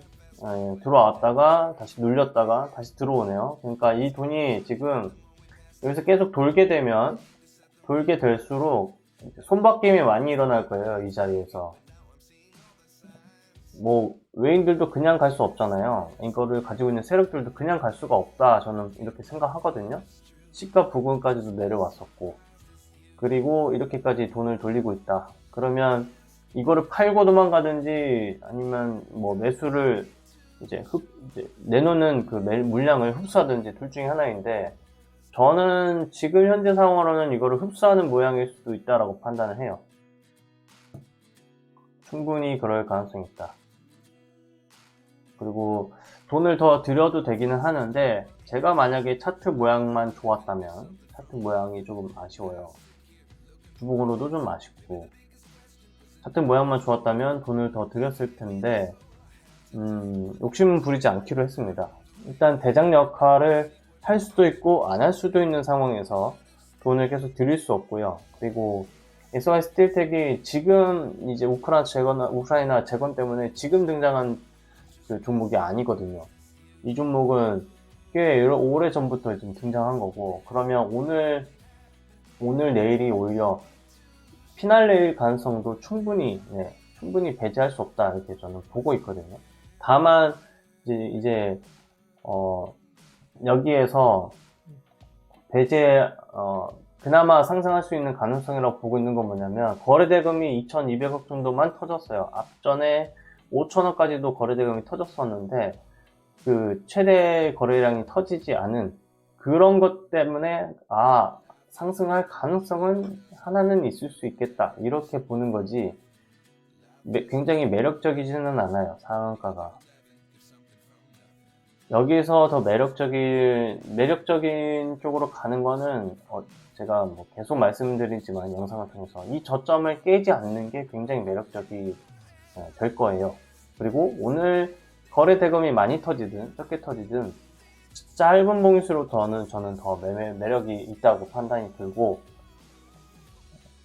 [SPEAKER 1] 들어왔다가 다시 눌렸다가 다시 들어오네요. 그러니까 이 돈이 지금 여기서 계속 돌게 될수록 손바뀜이 많이 일어날 거예요. 이 자리에서. 뭐 외인들도 그냥 갈 수 없잖아요. 이거를 가지고 있는 세력들도 그냥 갈 수가 없다, 저는 이렇게 생각하거든요. 시가 부근까지도 내려왔었고, 그리고 이렇게까지 돈을 돌리고 있다. 그러면 이거를 팔고 도망가든지 아니면 뭐 매수를 이제 내놓는 그 물량을 흡수하든지 둘 중에 하나인데, 저는 지금 현재 상황으로는 이거를 흡수하는 모양일 수도 있다라고 판단을 해요. 충분히 그럴 가능성이 있다. 그리고 돈을 더 들여도 되기는 하는데, 제가 만약에 차트 모양만 좋았다면, 차트 모양이 조금 아쉬워요. 주봉으로도 좀 아쉽고, 차트 모양만 좋았다면 돈을 더 들였을 텐데, 욕심은 부리지 않기로 했습니다. 일단 대장 역할을 할 수도 있고 안 할 수도 있는 상황에서 돈을 계속 들일 수 없고요. 그리고 SY 스틸텍이 지금 이제 우크라이나 재건 때문에 지금 등장한 그 종목이 아니거든요. 이 종목은 꽤 오래 전부터 좀 등장한 거고, 그러면 오늘 내일이 오히려 피날레일 가능성도 충분히 배제할 수 없다, 이렇게 저는 보고 있거든요. 다만 이제 여기에서 그나마 상승할 수 있는 가능성이라고 보고 있는 건 뭐냐면, 거래대금이 2,200억 정도만 터졌어요. 앞전에 5천억까지도 거래대금이 터졌었는데, 그 최대 거래량이 터지지 않은 그런 것 때문에 상승할 가능성은 하나는 있을 수 있겠다, 이렇게 보는 거지, 굉장히 매력적이지는 않아요, 상한가가. 여기서 더 매력적인 쪽으로 가는 거는, 제가 뭐 계속 말씀드리지만 영상을 통해서 이 저점을 깨지 않는 게 굉장히 매력적이 될 거예요. 그리고 오늘 거래 대금이 많이 터지든 적게 터지든 짧은 봉일수록 저는 더 매력이 있다고 판단이 들고,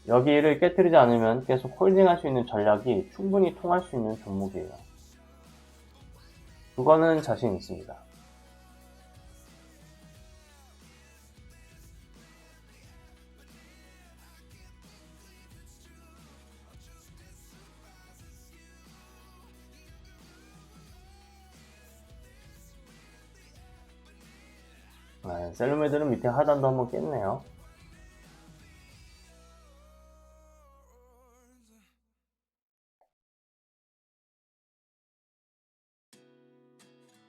[SPEAKER 1] 여기를 깨뜨리지 않으면 계속 홀딩할 수 있는 전략이 충분히 통할 수 있는 종목이에요. 그거는 자신 있습니다. 셀룸애들은 밑에 하단도 한번 깼네요.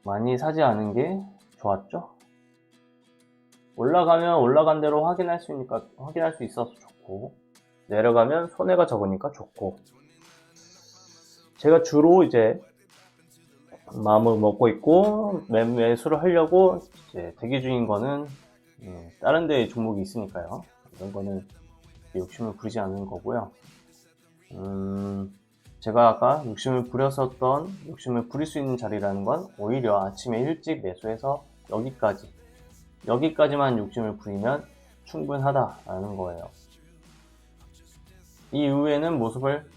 [SPEAKER 1] 많이 사지 않은 게 좋았죠? 올라가면 올라간 대로 확인할 수 있어서 좋고, 내려가면 손해가 적으니까 좋고, 제가 주로 이제 마음을 먹고 있고 매수를 하려고 이제 대기 중인 거는 다른 데 종목이 있으니까요. 이런 거는 욕심을 부리지 않는 거고요. 제가 아까 욕심을 부릴 수 있는 자리라는 건 오히려 아침에 일찍 매수해서 여기까지만 욕심을 부리면 충분하다라는 거예요. 이후에는 모습을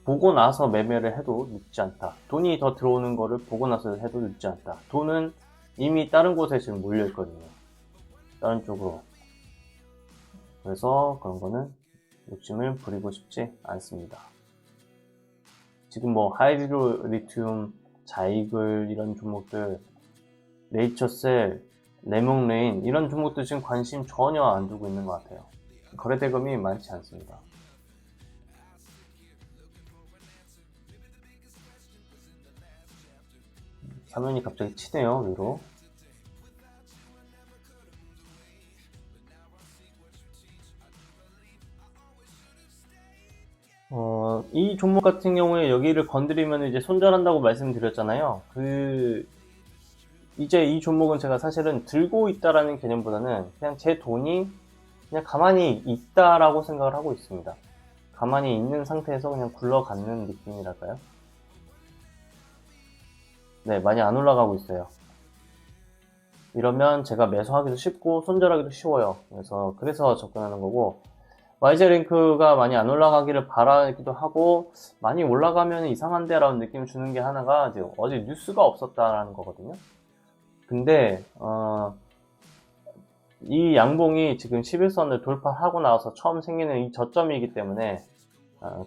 [SPEAKER 1] 보고 나서 매매를 해도 늦지 않다. 돈이 더 들어오는 거를 보고 나서 해도 늦지 않다. 돈은 이미 다른 곳에 지금 몰려 있거든요. 다른 쪽으로. 그래서 그런 거는 욕심을 부리고 싶지 않습니다. 지금 뭐 하이드로 리튬, 자이글 이런 종목들, 네이처셀, 레몬레인 이런 종목들 지금 관심 전혀 안 두고 있는 것 같아요. 거래대금이 많지 않습니다. 사면이 갑자기 치네요, 위로. 이 종목 같은 경우에 여기를 건드리면 이제 손절한다고 말씀드렸잖아요. 이제 이 종목은 제가 사실은 들고 있다라는 개념보다는 그냥 제 돈이 그냥 가만히 있다라고 생각을 하고 있습니다. 가만히 있는 상태에서 그냥 굴러가는 느낌이랄까요? 네, 많이 안 올라가고 있어요. 이러면 제가 매수하기도 쉽고 손절하기도 쉬워요. 그래서 접근하는 거고, YJ링크가 많이 안 올라가기를 바라기도 하고, 많이 올라가면 이상한데 라는 느낌을 주는 게 하나가 이제 어제 뉴스가 없었다라는 거거든요. 근데 이 양봉이 지금 11선을 돌파하고 나서 처음 생기는 이 저점이기 때문에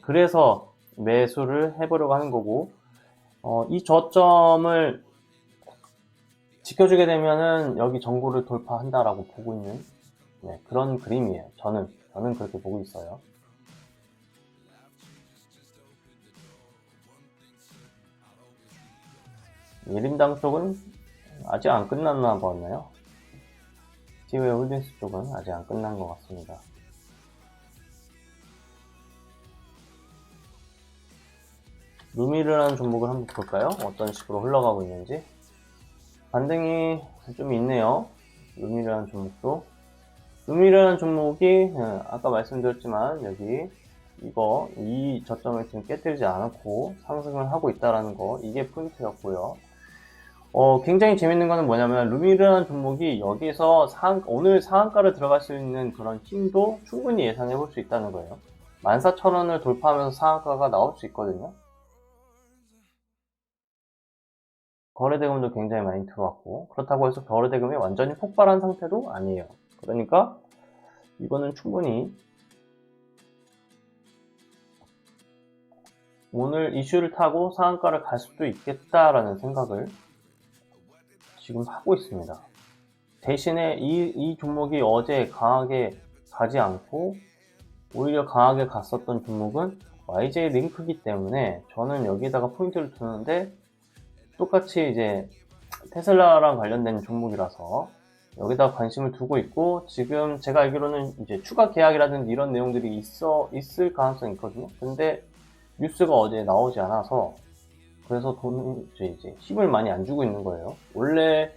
[SPEAKER 1] 그래서 매수를 해보려고 하는 거고, 이 저점을 지켜주게 되면은 여기 전고를 돌파한다라고 보고 있는 그런 그림이에요. 저는 그렇게 보고 있어요. 예림당 쪽은 아직 안 끝났나 보았나요? 티웨어 홀딩스 쪽은 아직 안 끝난 것 같습니다. 루미르라는 종목을 한번 볼까요? 어떤 식으로 흘러가고 있는지. 반등이 좀 있네요. 루미르라는 종목도. 루미르라는 종목이 아까 말씀드렸지만 여기 이 저점을 지금 깨뜨리지 않고 상승을 하고 있다는 거, 이게 포인트였고요. 굉장히 재밌는 거는 뭐냐면 루미르라는 종목이 여기서 오늘 상한가를 들어갈 수 있는 그런 힘도 충분히 예상해 볼 수 있다는 거예요. 14,000원을 돌파하면서 상한가가 나올 수 있거든요. 거래대금도 굉장히 많이 들어왔고, 그렇다고 해서 거래대금이 완전히 폭발한 상태도 아니에요. 그러니까 이거는 충분히 오늘 이슈를 타고 상한가를 갈 수도 있겠다라는 생각을 지금 하고 있습니다. 대신에 이 종목이 어제 강하게 가지 않고 오히려 강하게 갔었던 종목은 YJ 링크이기 때문에 저는 여기다가 포인트를 두는데, 똑같이 이제 테슬라랑 관련된 종목이라서 여기다 관심을 두고 있고, 지금 제가 알기로는 이제 추가 계약이라든지 이런 내용들이 있을 가능성이 있거든요. 근데 뉴스가 어제 나오지 않아서 그래서 돈을 이제 힘을 많이 안 주고 있는 거예요. 원래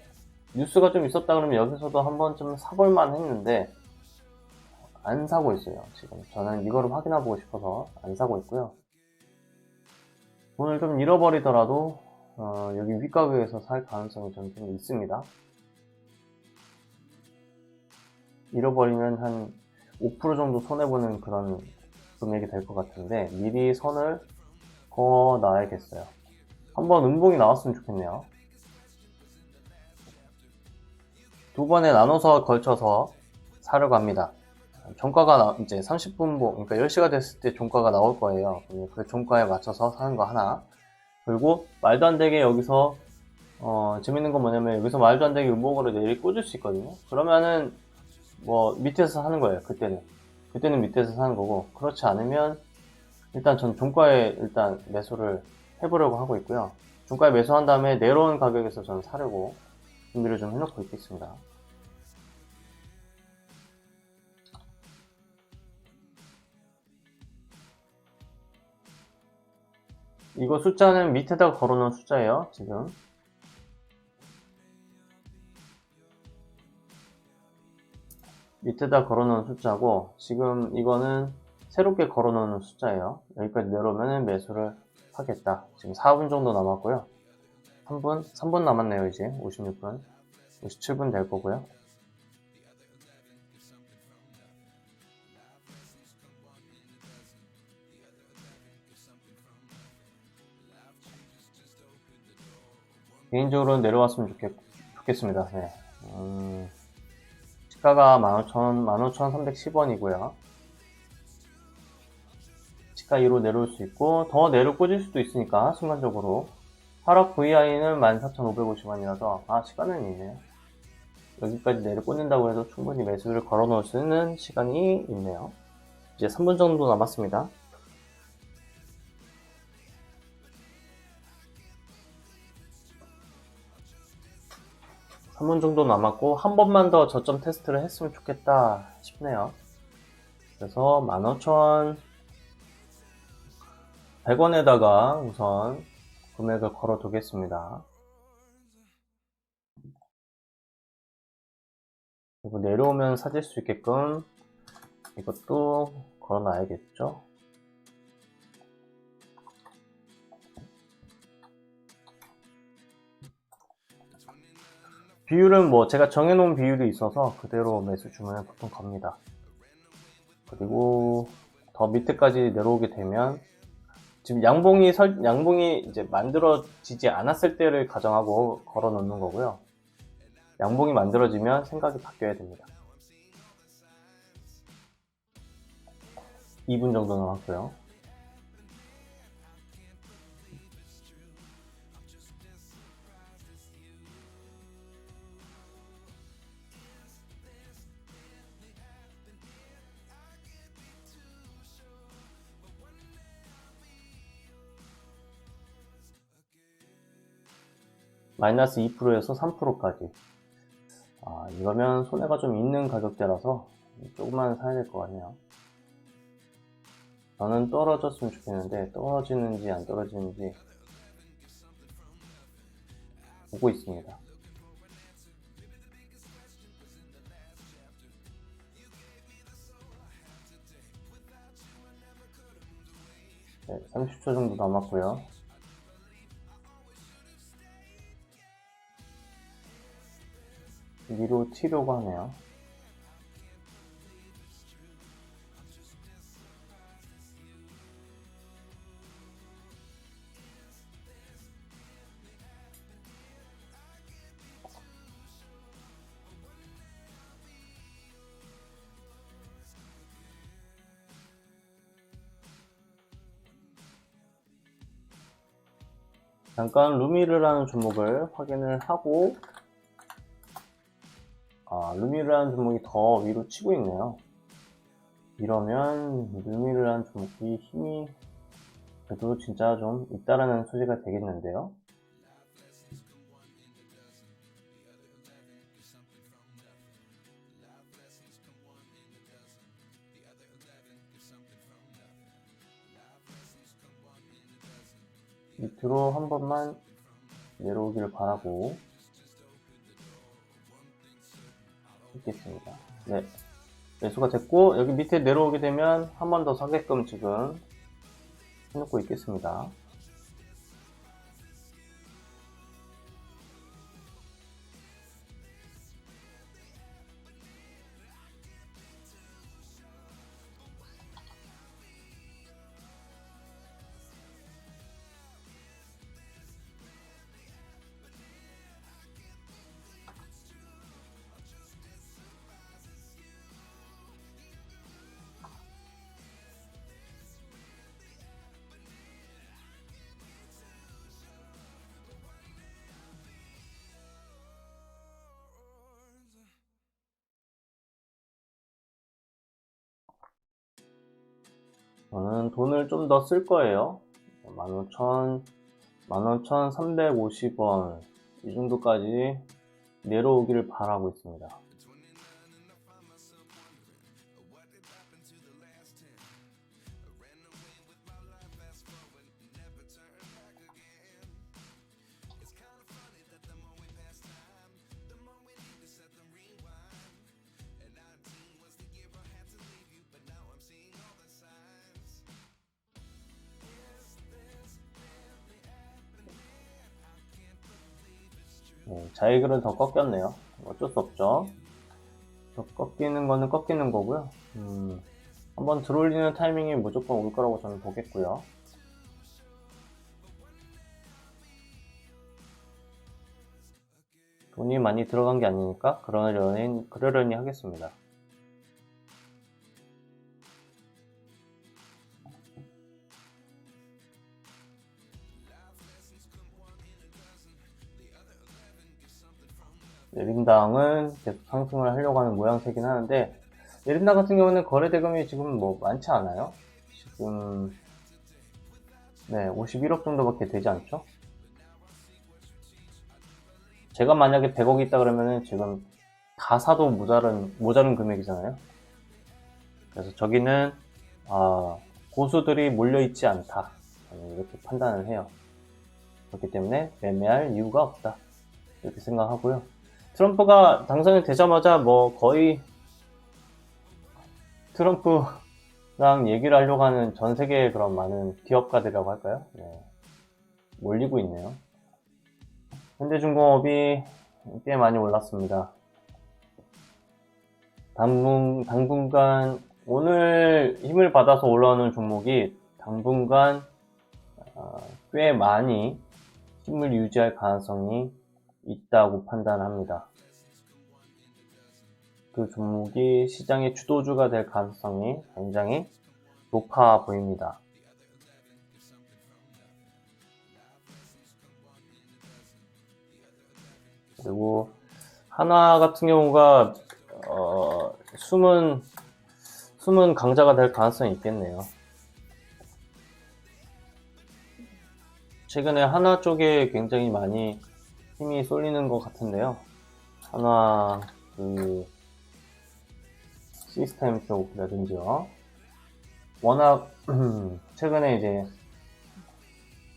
[SPEAKER 1] 뉴스가 좀 있었다 그러면 여기서도 한 번쯤 사볼만 했는데 안 사고 있어요. 지금 저는 이거를 확인해보고 싶어서 안 사고 있고요. 돈을 좀 잃어버리더라도 여기 윗가격에서 살 가능성이 좀 있습니다. 잃어버리면 한 5% 정도 손해보는 그런 금액이 될 것 같은데 미리 선을 그어놔야겠어요. 한번 음봉이 나왔으면 좋겠네요. 두 번에 나눠서 걸쳐서 사려고 합니다. 종가가 이제 30분봉, 그러니까 10시가 됐을 때 종가가 나올 거예요. 그 종가에 맞춰서 사는 거 하나. 그리고 말도 안 되게 여기서 재밌는 건 뭐냐면 여기서 말도 안 되게 음봉으로 내일 꽂을 수 있거든요. 그러면은 뭐 밑에서 사는 거예요. 그때는 밑에서 사는 거고, 그렇지 않으면 일단 전 종가에 일단 매수를 해보려고 하고 있고요. 종가에 매수한 다음에 내려온 가격에서 저는 사려고 준비를 좀 해놓고 있겠습니다. 이거 숫자는 밑에다가 걸어놓은 숫자예요. 지금 밑에다 걸어놓은 숫자고, 지금 이거는 새롭게 걸어놓은 숫자예요. 여기까지 내려오면 매수를 하겠다. 지금 4분 정도 남았고요. 3분 남았네요. 이제 56분 57분 될 거고요. 개인적으로는 내려왔으면 좋겠습니다. 네. 시가가 15,310원이고요. 시가 2로 내려올 수 있고, 더 내려 꽂을 수도 있으니까, 순간적으로. 하락 VI는 14,550원이라서, 시간은 있네요. 여기까지 내려 꽂는다고 해도 충분히 매수를 걸어 놓을 수 있는 시간이 있네요. 이제 3분 정도 남았습니다. 한 번 정도 남았고 한 번만 더 저점 테스트를 했으면 좋겠다 싶네요. 그래서 15,100원에다가 우선 금액을 걸어 두겠습니다. 그리고 내려오면 사질 수 있게끔 이것도 걸어 놔야겠죠. 비율은 뭐 제가 정해놓은 비율이 있어서 그대로 매수 주문을 보통 겁니다. 그리고 더 밑에까지 내려오게 되면 지금 양봉이 이제 만들어지지 않았을 때를 가정하고 걸어 놓는 거고요. 양봉이 만들어지면 생각이 바뀌어야 됩니다. 2분 정도 남았고요. 마이너스 2%에서 3%까지. 이러면 손해가 좀 있는 가격대라서 조금만 사야 될 것 같네요. 저는 떨어졌으면 좋겠는데 떨어지는지 안 떨어지는지 보고 있습니다. 네, 30초 정도 남았고요. 위로 튀려고 하네요. 잠깐 루미르라는 종목을 확인을 하고 루미르라는 종목이 더 위로 치고 있네요. 이러면 루미르라는 종목이 힘이 그래도 진짜 좀 있다라는 소지가 되겠는데요. 밑으로 한 번만 내려오기를 바라고 있겠습니다. 네, 매수가 됐고 여기 밑에 내려오게 되면 한 번 더 사게끔 지금 해놓고 있겠습니다. 저는 돈을 좀 더 쓸 거예요. 15,350원 이 정도까지 내려오기를 바라고 있습니다. 자이글은 더 꺾였네요. 어쩔 수 없죠. 더 꺾이는 거는 꺾이는 거고요. 한번 들어올리는 타이밍이 무조건 올 거라고 저는 보겠고요. 돈이 많이 들어간 게 아니니까 그러려니 하겠습니다. 예림당은 계속 상승을 하려고 하는 모양새긴 하는데, 예림당 같은 경우는 거래 대금이 지금 뭐 많지 않아요. 지금 51억 정도밖에 되지 않죠. 제가 만약에 100억이 있다 그러면은 지금 다 사도 모자른 금액이잖아요. 그래서 저기는 고수들이 몰려있지 않다, 이렇게 판단을 해요. 그렇기 때문에 매매할 이유가 없다, 이렇게 생각하고요. 트럼프가 당선이 되자마자 뭐 거의 트럼프랑 얘기를 하려고 하는 전 세계의 그런 많은 기업가들이라고 할까요? 몰리고 있네요. 현대중공업이 꽤 많이 올랐습니다. 당분간 오늘 힘을 받아서 올라오는 종목이 당분간 꽤 많이 힘을 유지할 가능성이 있다고 판단합니다. 그 종목이 시장의 주도주가 될 가능성이 굉장히 높아 보입니다. 그리고 한화 같은 경우가 숨은 강자가 될 가능성이 있겠네요. 최근에 한화 쪽에 굉장히 많이 힘이 쏠리는 것 같은데요. 한화 시스템 쪽이라든지요. 워낙 최근에 이제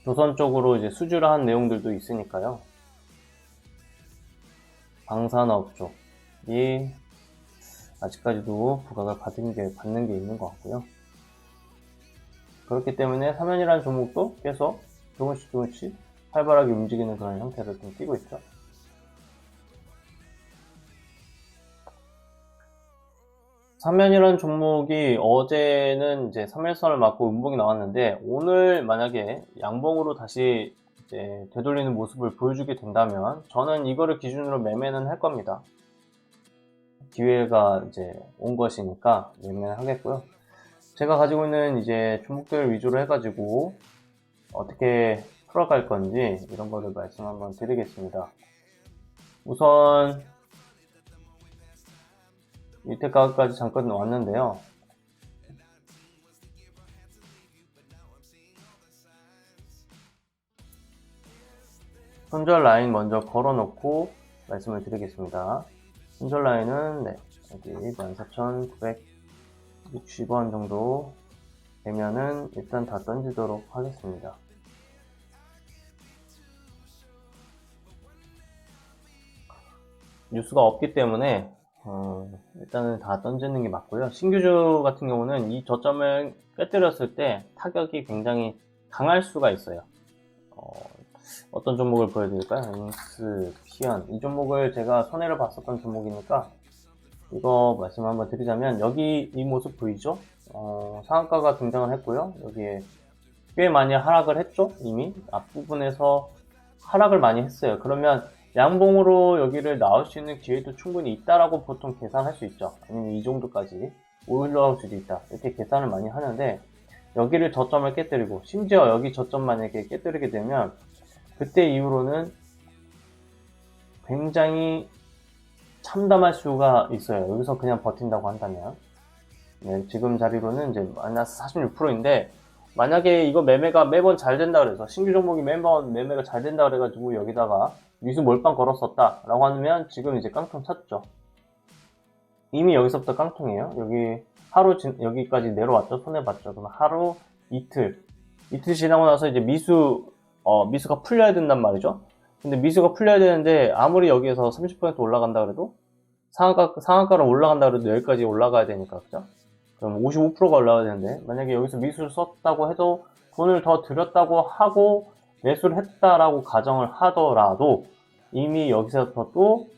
[SPEAKER 1] 조선 쪽으로 이제 수주를 한 내용들도 있으니까요. 방산업 쪽이 아직까지도 부각을 받는 게 있는 것 같고요. 그렇기 때문에 삼연이라는 종목도 계속 조금씩 활발하게 움직이는 그런 형태를 좀 띠고 있죠. 삼연이라는 종목이 어제는 이제 3일선을 맞고 음봉이 나왔는데, 오늘 만약에 양봉으로 다시 이제 되돌리는 모습을 보여주게 된다면 저는 이거를 기준으로 매매는 할 겁니다. 기회가 이제 온 것이니까 매매를 하겠고요. 제가 가지고 있는 이제 종목들 위주로 해가지고 어떻게 풀어갈 건지 이런 거를 말씀 한번 드리겠습니다. 우선 밑에 가격까지 잠깐 왔는데요. 손절 라인 먼저 걸어놓고 말씀을 드리겠습니다. 손절 라인은 여기 14,960원 정도 되면은 일단 다 던지도록 하겠습니다. 뉴스가 없기 때문에 일단은 다 던지는 게 맞고요. 신규주 같은 경우는 이 저점을 깨뜨렸을 때 타격이 굉장히 강할 수가 있어요. 어떤 종목을 보여드릴까요? 인스, 피언. 이 종목을 제가 손해를 봤었던 종목이니까 이거 말씀 한번 드리자면, 여기 이 모습 보이죠? 상한가가 등장을 했고요. 여기에 꽤 많이 하락을 했죠? 이미 앞부분에서 하락을 많이 했어요. 그러면 양봉으로 여기를 나올 수 있는 기회도 충분히 있다라고 보통 계산할 수 있죠. 아니면 이 정도까지 올라올 수도 있다, 이렇게 계산을 많이 하는데, 여기를 저점을 깨뜨리고 심지어 여기 저점 만약에 깨뜨리게 되면 그때 이후로는 굉장히 참담할 수가 있어요. 여기서 그냥 버틴다고 한다면. 지금 자리로는 이제 마이너스 46%인데, 만약에 이거 매매가 매번 잘 된다 그래서, 신규 종목이 매번 매매가 잘 된다 그래가지고 여기다가 미수 몰빵 걸었었다 라고 하면 지금 이제 깡통 찼죠. 이미 여기서부터 깡통이에요. 여기 하루 여기까지 내려왔죠. 손해봤죠. 그럼 하루 이틀 지나고 나서 이제 미수가 풀려야 된단 말이죠. 근데 미수가 풀려야 되는데, 아무리 여기에서 30% 올라간다 그래도 상한가로 올라간다 그래도 여기까지 올라가야 되니까, 그죠? 그럼 55%가 올라가야 되는데, 만약에 여기서 미수를 썼다고 해도 돈을 더 들였다고 하고 매수를 했다라고 가정을 하더라도 이미 여기서부터 또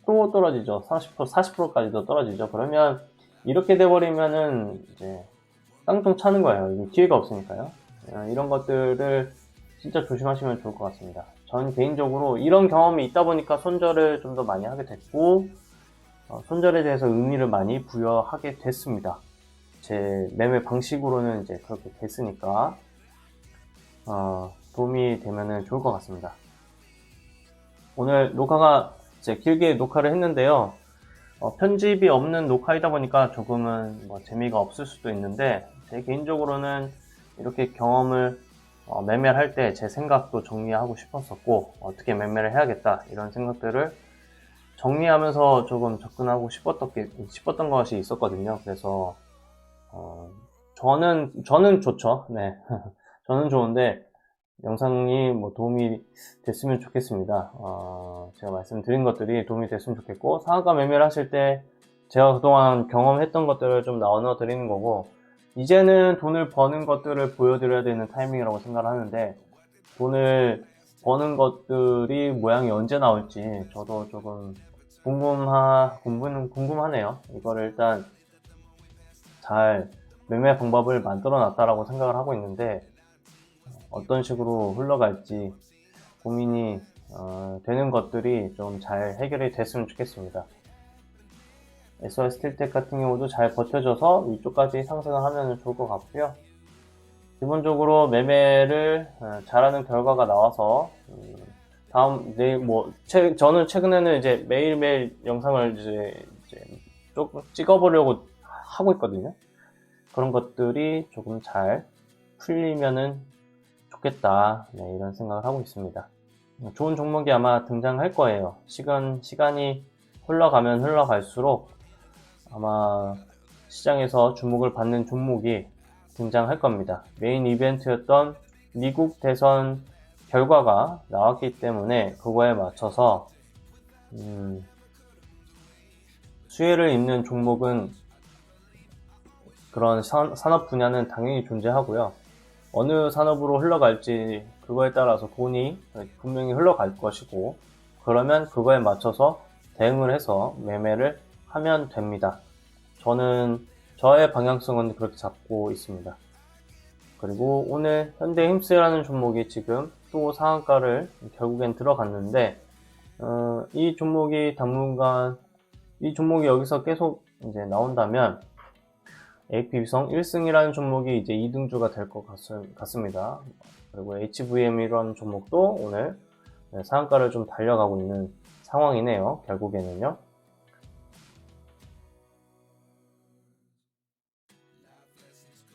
[SPEAKER 1] 떨어지죠. 30%, 40%까지도 떨어지죠. 그러면 이렇게 돼버리면은 이제 깡통 차는 거예요. 이게 기회가 없으니까요. 이런 것들을 진짜 조심하시면 좋을 것 같습니다. 전 개인적으로 이런 경험이 있다 보니까 손절을 좀 더 많이 하게 됐고, 손절에 대해서 의미를 많이 부여하게 됐습니다. 제 매매 방식으로는 이제 그렇게 됐으니까, 도움이 되면은 좋을 것 같습니다. 오늘 녹화가 이제 길게 녹화를 했는데요. 편집이 없는 녹화이다 보니까 조금은 뭐 재미가 없을 수도 있는데, 제 개인적으로는 이렇게 경험을 매매를 할 때 제 생각도 정리하고 싶었었고, 어떻게 매매를 해야겠다 이런 생각들을 정리하면서 조금 접근하고 싶었던 것이 있었거든요. 그래서 저는 좋죠. 네. 저는 좋은데 영상이 뭐 도움이 됐으면 좋겠습니다. 제가 말씀드린 것들이 도움이 됐으면 좋겠고, 상한가 매매를 하실 때 제가 그동안 경험했던 것들을 좀 나눠 드리는 거고, 이제는 돈을 버는 것들을 보여드려야 되는 타이밍이라고 생각을 하는데, 돈을 버는 것들이 모양이 언제 나올지 저도 조금 궁금하네요. 이거를 일단 잘 매매 방법을 만들어 놨다라고 생각을 하고 있는데, 어떤 식으로 흘러갈지 고민이 되는 것들이 좀 잘 해결이 됐으면 좋겠습니다. SR스틸텍 같은 경우도 잘 버텨줘서 위쪽까지 상승을 하면 좋을 것 같고요. 기본적으로 매매를 잘하는 결과가 나와서 저는 최근에는 이제 매일매일 영상을 이제 조금 찍어보려고 하고 있거든요. 그런 것들이 조금 잘 풀리면은 좋겠다, 네, 이런 생각을 하고 있습니다. 좋은 종목이 아마 등장할 거예요. 시간이 흘러가면 흘러갈수록 아마 시장에서 주목을 받는 종목이 등장할 겁니다. 메인 이벤트였던 미국 대선 결과가 나왔기 때문에 그거에 맞춰서 수혜를 입는 종목은, 그런 산업 분야는 당연히 존재하고요. 어느 산업으로 흘러갈지 그거에 따라서 돈이 분명히 흘러갈 것이고, 그러면 그거에 맞춰서 대응을 해서 매매를 하면 됩니다. 저의 방향성은 그렇게 잡고 있습니다. 그리고 오늘 현대힘스라는 종목이 지금 또 상한가를 결국엔 들어갔는데, 이 종목이 당분간 이 종목이 여기서 계속 이제 나온다면 AP위성 1승이라는 종목이 이제 2등주가 될 것 같습니다. 그리고 HVM이라는 종목도 오늘 상한가를 좀 달려가고 있는 상황이네요. 결국에는요.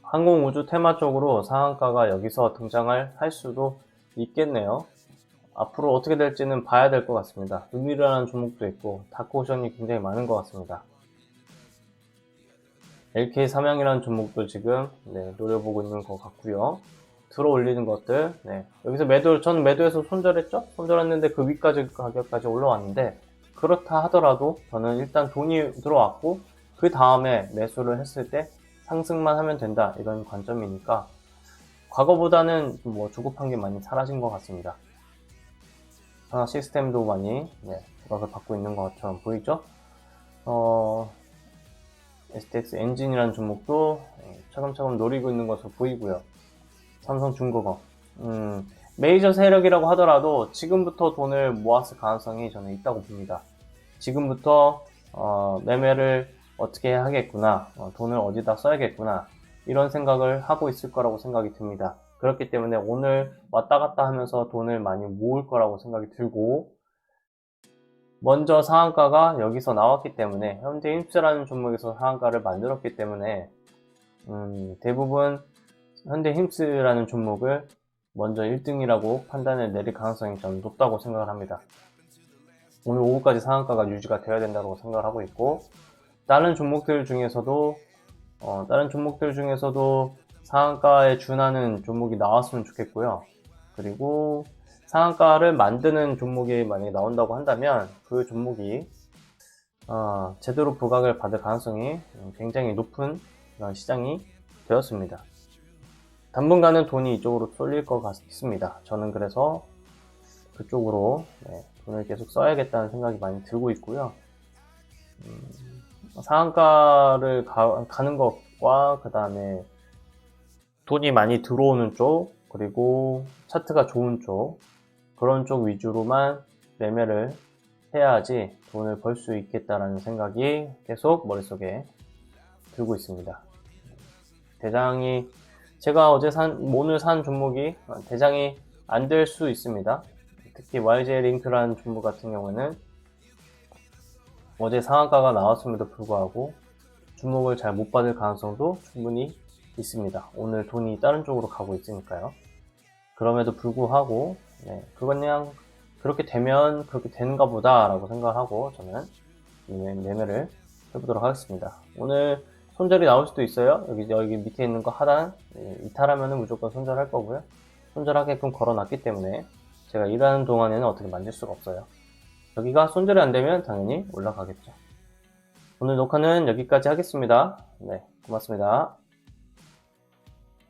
[SPEAKER 1] 항공우주 테마 쪽으로 상한가가 여기서 등장을 할 수도 있겠네요. 앞으로 어떻게 될지는 봐야 될 것 같습니다. 루미르라는 종목도 있고 다크오션이 굉장히 많은 것 같습니다. LK 삼양이라는 종목도 지금 노려보고 있는 것 같고요. 들어 올리는 것들, 여기서 저는 매도해서 손절했죠? 손절했는데 그 위까지 가격까지 올라왔는데, 그렇다 하더라도 저는 일단 돈이 들어왔고 그 다음에 매수를 했을 때 상승만 하면 된다, 이런 관점이니까 과거보다는 뭐 조급한 게 많이 사라진 것 같습니다. 하나 시스템도 많이 부각을 받고 있는 것처럼 보이죠? STX 엔진이라는 종목도 차근차근 노리고 있는 것으로 보이고요. 삼성중공업, 메이저 세력이라고 하더라도 지금부터 돈을 모았을 가능성이 저는 있다고 봅니다. 지금부터 매매를 어떻게 하겠구나, 돈을 어디다 써야겠구나, 이런 생각을 하고 있을 거라고 생각이 듭니다. 그렇기 때문에 오늘 왔다 갔다 하면서 돈을 많이 모을 거라고 생각이 들고, 먼저 상한가가 여기서 나왔기 때문에, 현대힘스라는 종목에서 상한가를 만들었기 때문에 대부분 현대힘스라는 종목을 먼저 1등이라고 판단을 내릴 가능성이 저는 높다고 생각을 합니다. 오늘 오후까지 상한가가 유지가 되어야 된다고 생각을 하고 있고, 다른 종목들 중에서도 상한가에 준하는 종목이 나왔으면 좋겠고요. 그리고 상한가를 만드는 종목이 만약에 나온다고 한다면 그 종목이 제대로 부각을 받을 가능성이 굉장히 높은 그런 시장이 되었습니다. 당분간은 돈이 이쪽으로 쏠릴 것 같습니다. 저는 그래서 그쪽으로 돈을 계속 써야겠다는 생각이 많이 들고 있고요. 상한가를 가는 것과 그 다음에 돈이 많이 들어오는 쪽, 그리고 차트가 좋은 쪽, 그런 쪽 위주로만 매매를 해야지 돈을 벌 수 있겠다라는 생각이 계속 머릿속에 들고 있습니다. 대장이 제가 오늘 산 종목이 대장이 안 될 수 있습니다. 특히 YJ 링크라는 종목 같은 경우는 어제 상한가가 나왔음에도 불구하고 주목을 잘 못 받을 가능성도 충분히 있습니다. 오늘 돈이 다른 쪽으로 가고 있으니까요. 그럼에도 불구하고 그건 그냥 그렇게 되면 그렇게 되는가 보다 라고 생각하고 저는 매매를 해보도록 하겠습니다. 오늘 손절이 나올 수도 있어요. 여기 밑에 있는 거 하단 이탈하면 무조건 손절할 거고요. 손절하게끔 걸어놨기 때문에 제가 일하는 동안에는 어떻게 만질 수가 없어요. 여기가 손절이 안 되면 당연히 올라가겠죠. 오늘 녹화는 여기까지 하겠습니다. 네, 고맙습니다.